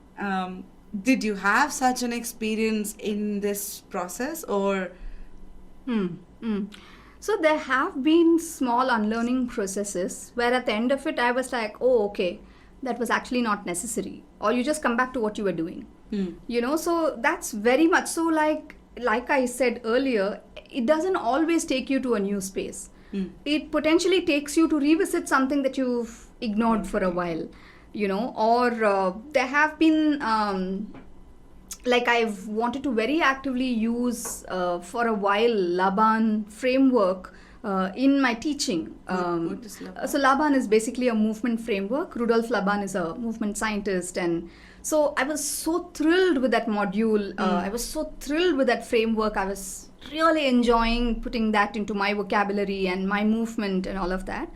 Did you have such an experience in this process, or? So there have been small unlearning processes where at the end of it, I was like, oh, okay, that was actually not necessary. Or you just come back to what you were doing. So that's very much so, like I said earlier, it doesn't always take you to a new space. It potentially takes you to revisit something that you've ignored for a while, or there have been, I've wanted to very actively use for a while Laban framework in my teaching. What is Laban? So Laban is basically a movement framework. Rudolf Laban is a movement scientist, and so I was so thrilled with that module. I was so thrilled with that framework. I was really enjoying putting that into my vocabulary and my movement and all of that.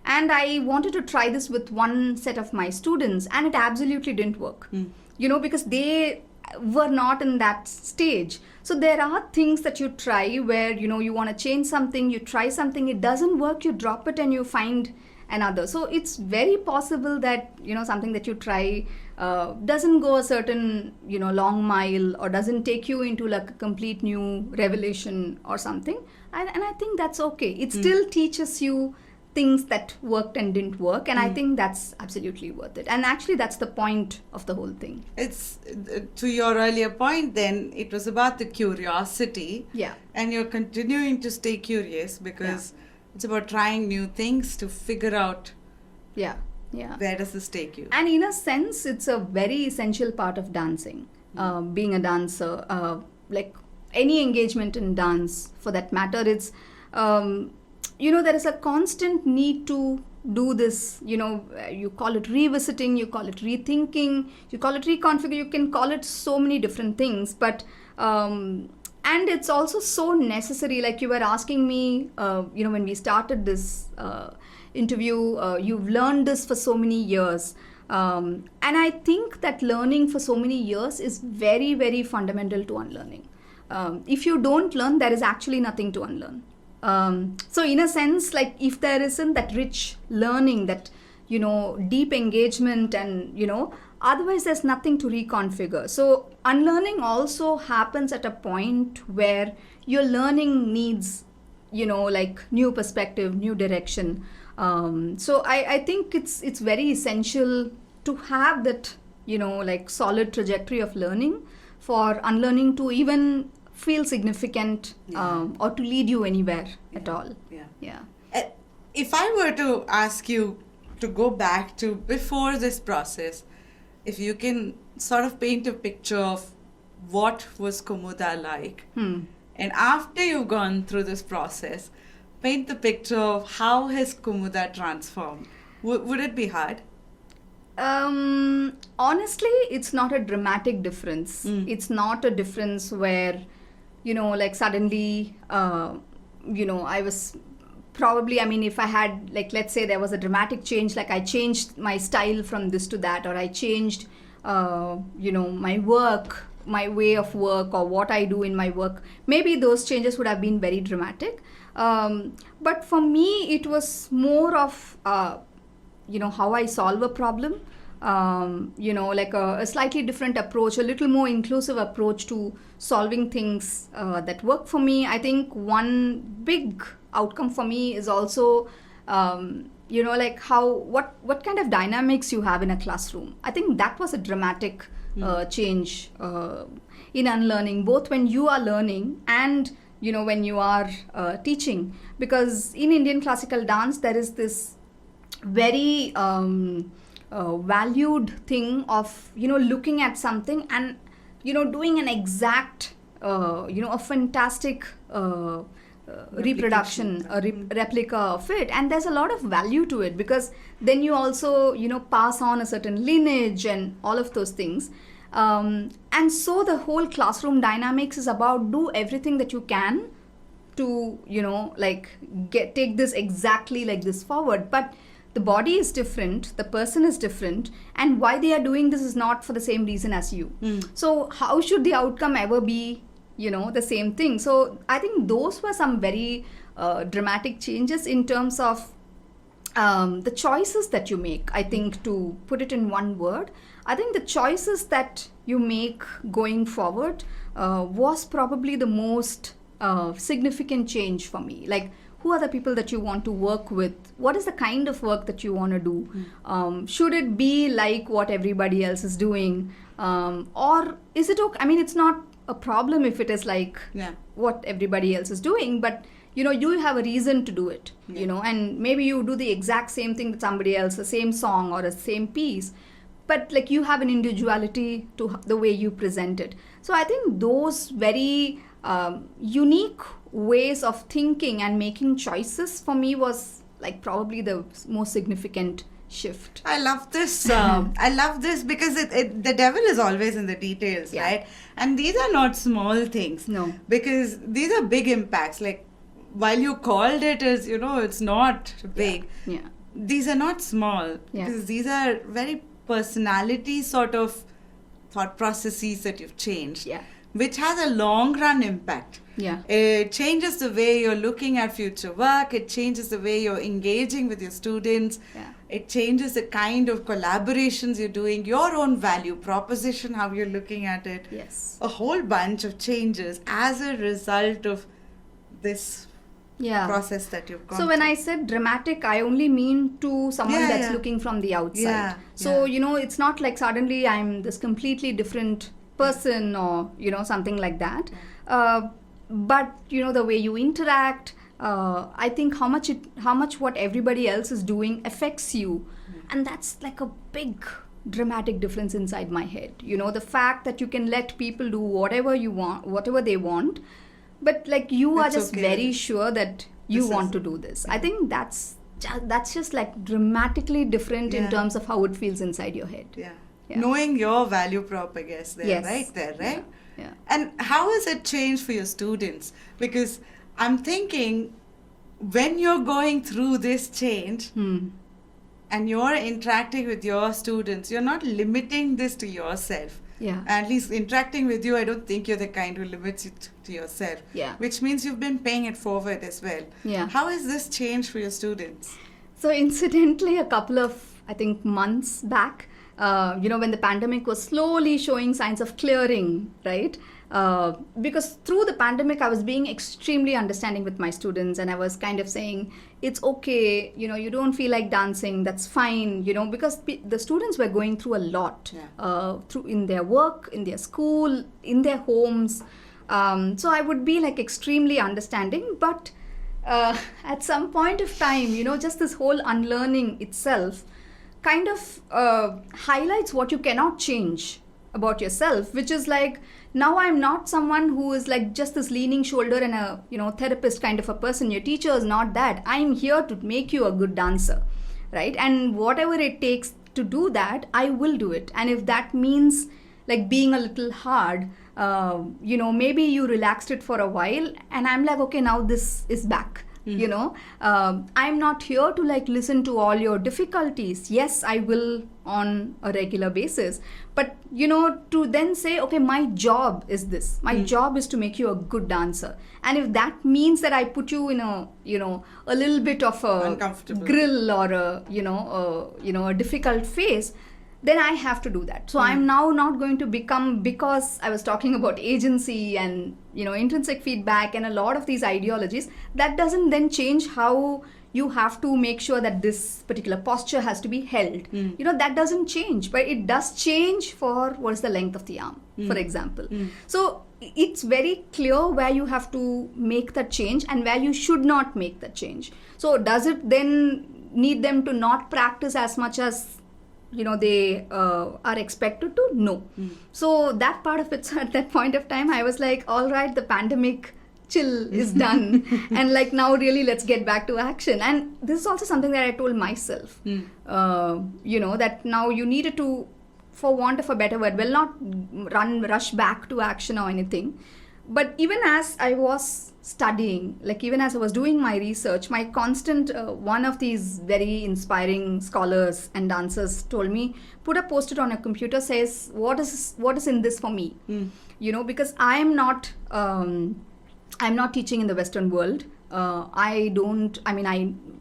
And I wanted to try this with one set of my students, and it absolutely didn't work. Because they were not in that stage. So there are things that you try where, you want to change something, you try something, it doesn't work, you drop it and you find another. So it's very possible that, something that you try doesn't go a certain, long mile, or doesn't take you into like a complete new revelation or something. And I think that's okay. It still teaches you things that worked and didn't work, and I think that's absolutely worth it. And actually that's the point of the whole thing. It's to your earlier point, then it was about the curiosity. Yeah. And you're continuing to stay curious because it's about trying new things to figure out where does this take you. And in a sense, it's a very essential part of dancing. Being a dancer, like any engagement in dance for that matter, it's there is a constant need to do this, you call it revisiting, you call it rethinking, you call it reconfigure, you can call it so many different things. But, and it's also so necessary, like you were asking me, when we started this interview, you've learned this for so many years. And I think that learning for so many years is very, very fundamental to unlearning. If you don't learn, there is actually nothing to unlearn. So in a sense, like if there isn't that rich learning, that, deep engagement and, otherwise there's nothing to reconfigure. So unlearning also happens at a point where your learning needs, new perspective, new direction. So I think it's very essential to have that, solid trajectory of learning for unlearning to even feel significant or to lead you anywhere at all. If I were to ask you to go back to before this process, if you can sort of paint a picture of what was Kumudha like, and after you've gone through this process, paint the picture of how has Kumudha transformed. Would it be hard? Honestly, it's not a dramatic difference. It's not a difference where suddenly, I was probably, if I had, let's say there was a dramatic change, like I changed my style from this to that, or I changed, my work, my way of work, or what I do in my work, maybe those changes would have been very dramatic. But for me, it was more of, how I solve a problem, like a slightly different approach, a little more inclusive approach to solving things that work for me. I think one big outcome for me is also, like what kind of dynamics you have in a classroom. I think that was a dramatic change in unlearning, both when you are learning and when you are teaching. Because in Indian classical dance, there is this very valued thing of looking at something and doing an exact a fantastic reproduction, a replica of it, and there's a lot of value to it, because then you also pass on a certain lineage and all of those things. And so the whole classroom dynamics is about do everything that you can to take this exactly like this forward. But the body is different, the person is different, and why they are doing this is not for the same reason as you. So how should the outcome ever be the same thing? So I think those were some very dramatic changes in terms of the choices that you make. I think, to put it in one word, I think the choices that you make going forward was probably the most significant change for me. Like, who are the people that you want to work with? What is the kind of work that you want to do? Should it be like what everybody else is doing? Or is it okay? I mean, it's not a problem if it is like what everybody else is doing, but you have a reason to do it, and maybe you do the exact same thing that somebody else, the same song or a same piece, but like you have an individuality to the way you present it. So I think those very unique ways of thinking and making choices for me was like probably the most significant shift. I love this. I love this because the devil is always in the details, right? And these are not small things. No. Because these are big impacts. Like, while you called it as, it's not big. Yeah. These are not small. Yeah. Because these are very personality sort of thought processes that you've changed. Yeah. Which has a long run impact. Yeah. It changes the way you're looking at future work. It changes the way you're engaging with your students. Yeah. It changes the kind of collaborations you're doing, your own value proposition, how you're looking at it. Yes. A whole bunch of changes as a result of this process that you've gone So when through. I said dramatic, I only mean to someone that's looking from the outside. Yeah, So, it's not like suddenly I'm this completely different person or, something like that. But, the way you interact, I think how much what everybody else is doing affects you. And that's like a big dramatic difference inside my head. The fact that you can let people do whatever they want, but like you are just very sure that you want to do this. I think that's just like dramatically different in terms of how it feels inside your head. Yeah. Knowing your value prop, I guess, right? Yeah. And how has it changed for your students? Because I'm thinking, when you're going through this change and you're interacting with your students, you're not limiting this to yourself. Yeah. At least interacting with you, I don't think you're the kind who limits it to yourself. Yeah. Which means you've been paying it forward as well. Yeah. How has this changed for your students? So incidentally, a couple of, I think, months back, when the pandemic was slowly showing signs of clearing, right? Because through the pandemic, I was being extremely understanding with my students, and I was kind of saying, it's okay, you don't feel like dancing, that's fine, because the students were going through a lot, through in their work, in their school, in their homes. So I would be like extremely understanding, but at some point of time, just this whole unlearning itself kind of highlights what you cannot change about yourself, which is like, now I'm not someone who is like just this leaning shoulder and a therapist kind of a person. Your teacher is not that. I'm here to make you a good dancer, right? And whatever it takes to do that, I will do it. And if that means like being a little hard, maybe you relaxed it for a while, and I'm like, okay, now this is back. I'm not here to like listen to all your difficulties. Yes, I will on a regular basis, but to then say, okay, my job is this. My job is to make you a good dancer, and if that means that I put you in a a little bit of a uncomfortable grill or a a difficult phase, then I have to do that. So I'm now not going to become, because I was talking about agency and, intrinsic feedback and a lot of these ideologies, that doesn't then change how you have to make sure that this particular posture has to be held. That doesn't change, but it does change for what is the length of the arm, for example. So it's very clear where you have to make that change and where you should not make that change. So does it then need them to not practice as much as they are expected to? No. So that part of it, at that point of time, I was like, all right, the pandemic chill is done, and like now really let's get back to action. And this is also something that I told myself, that now you needed to, for want of a better word, well, not rush back to action or anything, but even as I was studying, like even as I was doing my research, my constant, one of these very inspiring scholars and dancers told me, put a post-it on a computer, says, what is in this for me? Because I'm not teaching in the Western world. I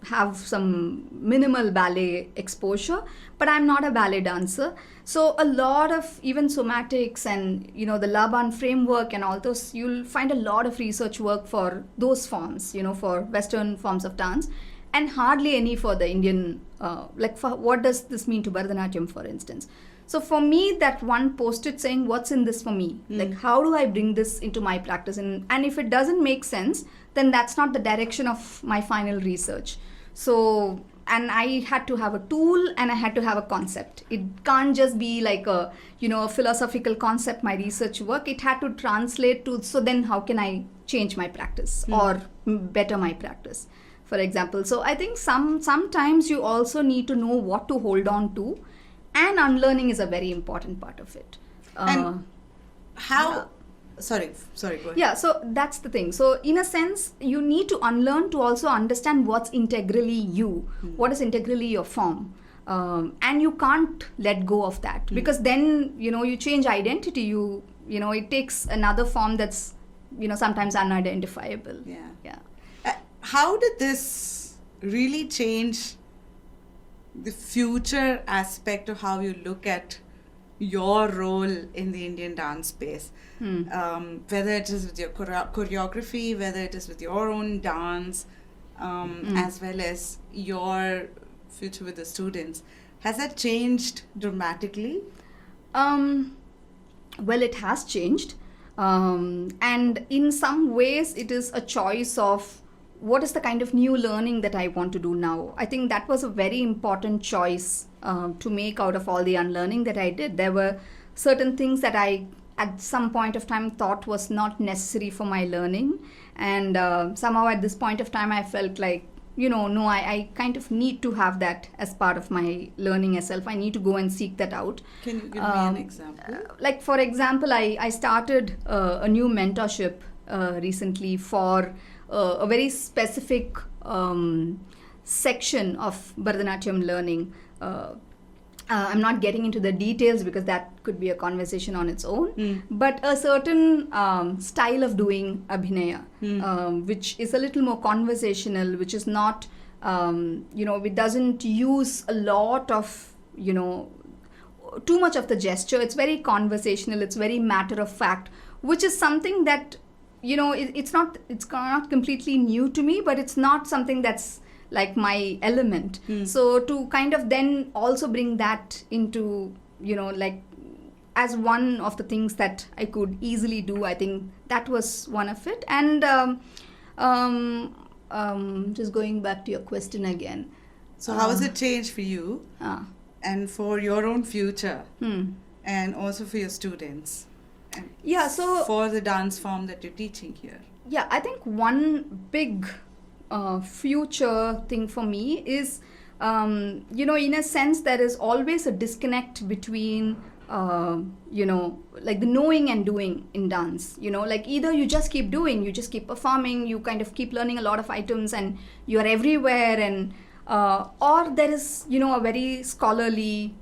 have some minimal ballet exposure, but I'm not a ballet dancer. So a lot of even somatics and, the Laban framework and all those, you'll find a lot of research work for those forms, for Western forms of dance, and hardly any for the Indian, for what does this mean to Bharatanatyam, for instance. So for me, that one post-it saying, what's in this for me? Like, how do I bring this into my practice? And if it doesn't make sense, then that's not the direction of my final research. So, and I had to have a tool and I had to have a concept. It can't just be like a philosophical concept, my research work. It had to translate to, so then how can I change my practice or better my practice, for example. So I think sometimes you also need to know what to hold on to. And unlearning is a very important part of it. And how... Yeah. Sorry, go ahead. Yeah, so that's the thing. So in a sense, you need to unlearn to also understand what's integrally you, what is integrally your form. And you can't let go of that because then, you change identity, it takes another form that's, sometimes unidentifiable. Yeah. How did this really change the future aspect of how you look at your role in the Indian dance space? Whether it is with your choreography, whether it is with your own dance, as well as your future with the students. Has that changed dramatically? Well, it has changed. And in some ways, it is a choice of what is the kind of new learning that I want to do now. I think that was a very important choice to make out of all the unlearning that I did. There were certain things that I at some point of time thought was not necessary for my learning, and somehow at this point of time I felt like, no, I kind of need to have that as part of my learning itself. I need to go and seek that out. Can you give me an example? Like for example, I started a new mentorship recently for a very specific section of Bharatanatyam learning. I'm not getting into the details because that could be a conversation on its own, but a certain style of doing abhinaya, which is a little more conversational, which is not, it doesn't use a lot of, too much of the gesture. It's very conversational, it's very matter of fact, which is something that, it's not completely new to me, but it's not something that's like my element. So to kind of then also bring that into, like as one of the things that I could easily do, I think that was one of it. And just going back to your question again. So how has it changed for you and for your own future and also for your students? And so for the dance form that you're teaching here? Yeah, I think one big future thing for me is, in a sense, there is always a disconnect between, like the knowing and doing in dance. Like either you just keep doing, you just keep performing, you kind of keep learning a lot of items and you're everywhere, and or there is, a very scholarly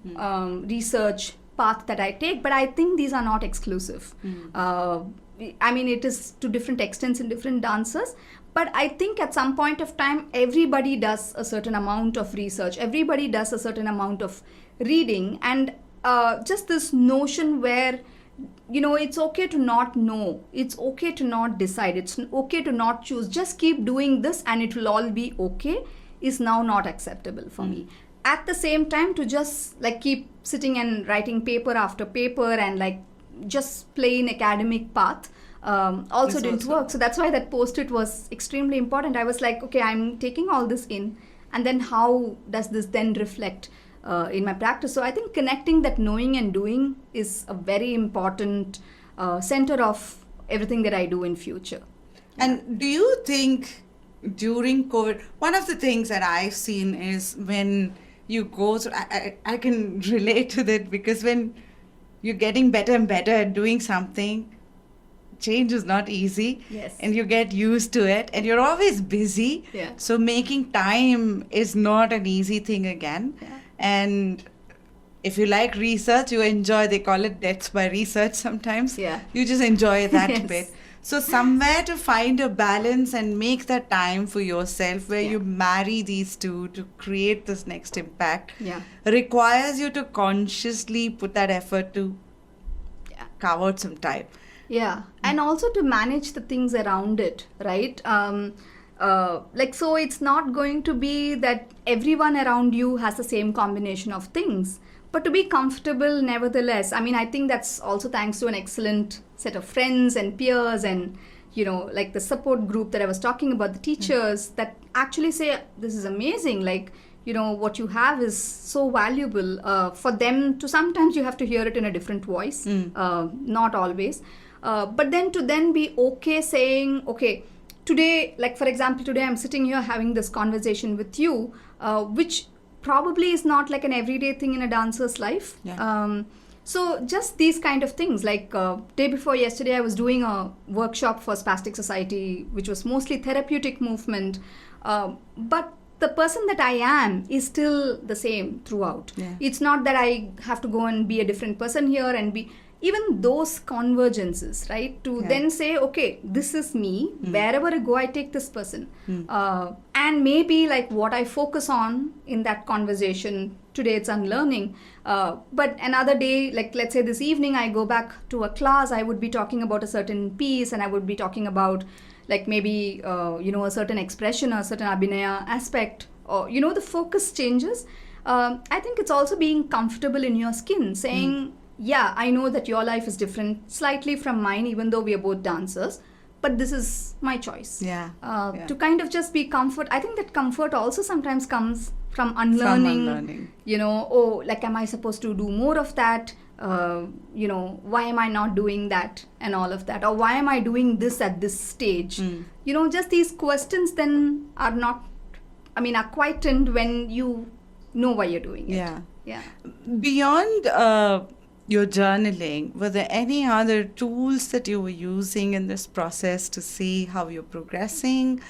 research path that I take, but I think these are not exclusive. It is to different extents in different dancers. But I think at some point of time, everybody does a certain amount of research. Everybody does a certain amount of reading. And just this notion where, it's okay to not know. It's okay to not decide. It's okay to not choose. Just keep doing this and it will all be okay is now not acceptable for me. At the same time, to just like keep sitting and writing paper after paper and like just plain academic path also didn't work. So that's why that post-it was extremely important. I was like, okay, I'm taking all this in, and then how does this then reflect in my practice? So I think connecting that knowing and doing is a very important center of everything that I do in future. And do you think during COVID, one of the things that I've seen is when you go through, I can relate to that, because when you're getting better and better at doing something, change is not easy. Yes. And you get used to it and you're always busy. Yeah. So making time is not an easy thing again. Yeah. And if you like research, you enjoy, they call it deaths by research sometimes. Yeah. You just enjoy that Yes. bit. So somewhere to find a balance and make that time for yourself where you marry these two to create this next impact requires you to consciously put that effort to carve out some time. Yeah, and also to manage the things around it, right? So it's not going to be that everyone around you has the same combination of things, but to be comfortable nevertheless. I mean, I think that's also thanks to an excellent set of friends and peers and, like the support group that I was talking about, the teachers that actually say, this is amazing, like, what you have is so valuable. For them to, sometimes you have to hear it in a different voice, not always. But then to then be okay saying, okay, today, like for example, today I'm sitting here having this conversation with you, which probably is not like an everyday thing in a dancer's life. So just these kind of things, like day before yesterday, I was doing a workshop for Spastic Society, which was mostly therapeutic movement. But the person that I am is still the same throughout. It's not that I have to go and be a different person here and be... Even those convergences, right? To then say, okay, this is me. Wherever I go, I take this person. And maybe like what I focus on in that conversation, today it's unlearning. But another day, like let's say this evening, I go back to a class, I would be talking about a certain piece and I would be talking about like maybe, a certain expression or a certain abhinaya aspect. Or, the focus changes. I think it's also being comfortable in your skin, saying... Yeah, I know that your life is different slightly from mine, even though we are both dancers, but this is my choice. To kind of just be comfort. I think that comfort also sometimes comes from unlearning. Like, am I supposed to do more of that? Why am I not doing that and all of that? Or why am I doing this at this stage? Just these questions then are quietened when you know why you're doing it. Beyond your journaling, were there any other tools that you were using in this process to see how you're progressing,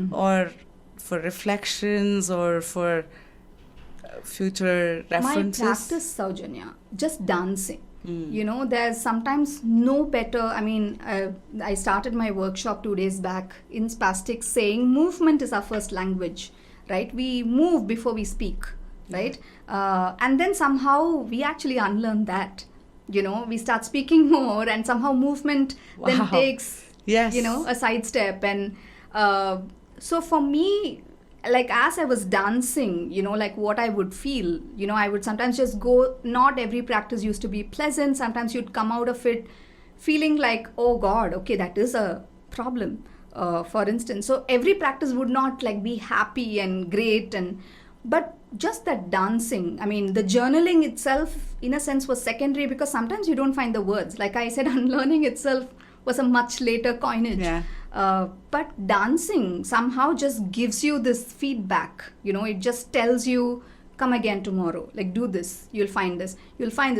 or for reflections, or for future references? My practice, Saujanya, just dancing. There's sometimes no better. I started my workshop 2 days back in Spastics saying movement is our first language, right? We move before we speak, right? And then somehow we actually unlearn that. We start speaking more, and somehow movement then takes, a sidestep. And so for me, like as I was dancing, like what I would feel, I would sometimes just go, not every practice used to be pleasant. Sometimes you'd come out of it feeling like, oh God, okay, that is a problem, for instance. So every practice would not like be happy and great, but just that dancing, the journaling itself in a sense was secondary, because sometimes you don't find the words. Like I said, unlearning itself was a much later coinage. But dancing somehow just gives you this feedback. It just tells you, come again tomorrow, like do this, you'll find this.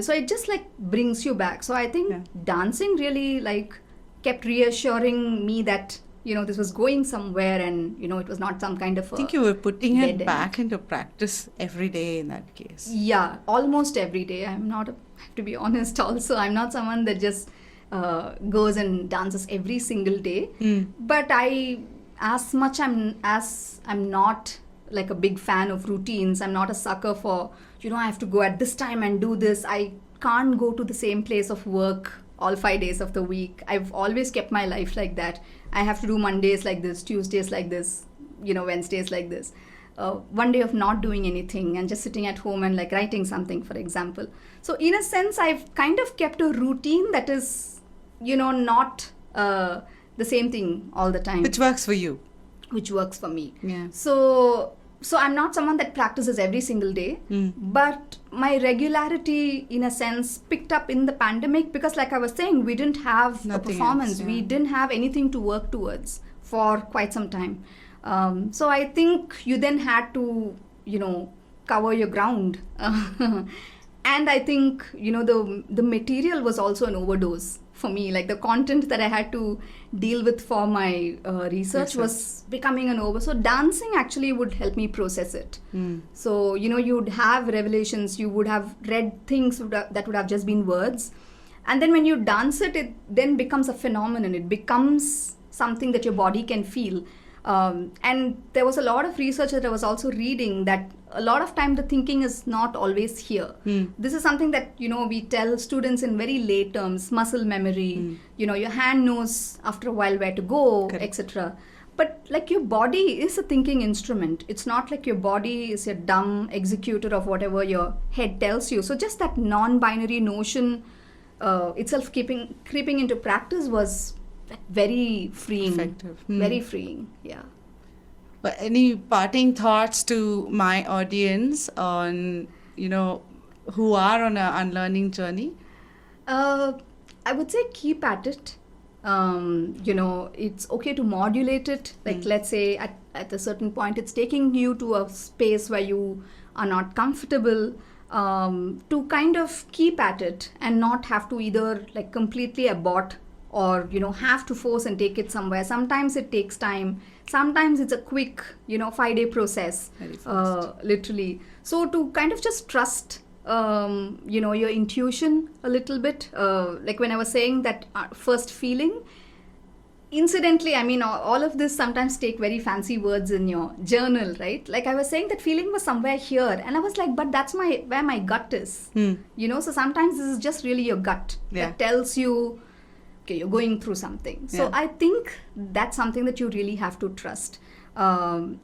So it just like brings you back. So I think dancing really like kept reassuring me that this was going somewhere, and it was not some kind of I think you were putting it back into practice every day in that case. Yeah, almost every day. I have to be honest also, I'm not someone that just goes and dances every single day. But I'm not like a big fan of routines. I'm not a sucker for, I have to go at this time and do this. I can't go to the same place of work all 5 days of the week. I've always kept my life like that. I have to do Mondays like this, Tuesdays like this, Wednesdays like this. One day of not doing anything and just sitting at home and like writing something, for example. So in a sense, I've kind of kept a routine that is, not the same thing all the time. Which works for you. Which works for me. Yeah. So I'm not someone that practices every single day, but my regularity, in a sense, picked up in the pandemic because, like I was saying, we didn't have a performance. Else, yeah. We didn't have anything to work towards for quite some time. So I think you then had to, cover your ground. And I think, the material was also an overdose for me. Like the content that I had to deal with for my research was becoming an over. So dancing actually would help me process it. So, you'd have revelations, you would have read things that would have just been words. And then when you dance it, it then becomes a phenomenon. It becomes something that your body can feel. And there was a lot of research that I was also reading that a lot of time the thinking is not always here. This is something that, we tell students in very late terms, muscle memory, your hand knows after a while where to go, etc. But like your body is a thinking instrument. It's not like your body is a dumb executor of whatever your head tells you. So just that non-binary notion itself creeping into practice was very freeing. Effective. Very freeing, yeah. But any parting thoughts to my audience on, who are on an unlearning journey? I would say keep at it. It's okay to modulate it. Like let's say at a certain point, it's taking you to a space where you are not comfortable. To kind of keep at it and not have to either like completely abort or have to force and take it somewhere. Sometimes it takes time. Sometimes it's a quick 5-day process, literally. So to kind of just trust your intuition a little bit, like when I was saying that first feeling, incidentally, I mean, all of this sometimes take very fancy words in your journal, right? Like I was saying, that feeling was somewhere here, and I was like, but that's where my gut is. So sometimes this is just really your gut that tells you, okay, you're going through something. So I think that's something that you really have to trust. And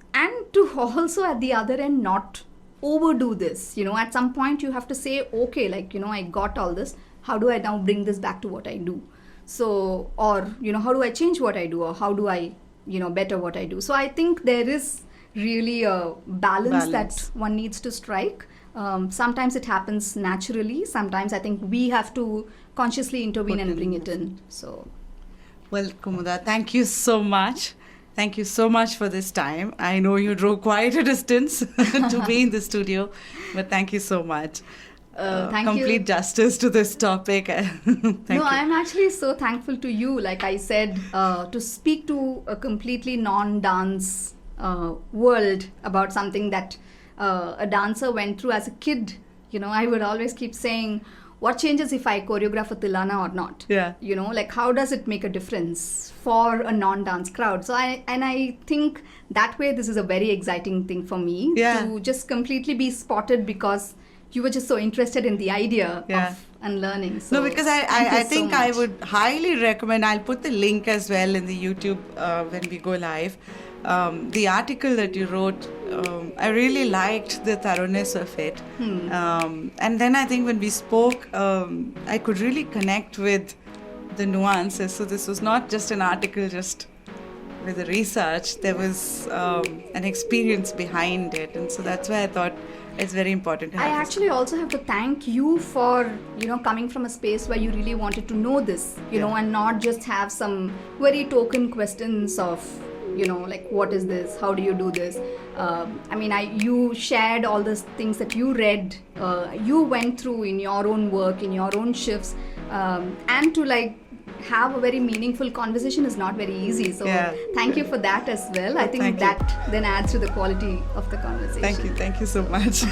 to also at the other end not overdo this. At some point you have to say, okay, like, I got all this. How do I now bring this back to what I do? So, or, how do I change what I do? Or how do I, better what I do? So I think there is really a balance that one needs to strike. Sometimes it happens naturally. Sometimes I think we have to consciously intervene and bring it in. So, well, Kumudha, thank you so much. Thank you so much for this time. I know you drove quite a distance to be in the studio, but thank you so much. Complete justice to this topic. Thank you. I'm actually so thankful to you, like I said, to speak to a completely non-dance world about something that a dancer went through as a kid. I would always keep saying, what changes if I choreograph a Tilana or not? Yeah. Like how does it make a difference for a non-dance crowd? So I think that way this is a very exciting thing for me to just completely be spotted because you were just so interested in the idea of unlearning. So no, because I think I would highly recommend, I'll put the link as well in the YouTube when we go live. The article that you wrote, I really liked the thoroughness of it. And then I think when we spoke, I could really connect with the nuances. So this was not just an article just with the research. There was an experience behind it. And so that's why I thought it's very important to have I actually also have to thank you for, coming from a space where you really wanted to know this, and not just have some very token questions of, like, what is this? How do you do this? You shared all the things that you read, you went through in your own work, in your own shifts, and to have a very meaningful conversation is not very easy. So thank you for that as well. I think that then adds to the quality of the conversation. Thank you so much.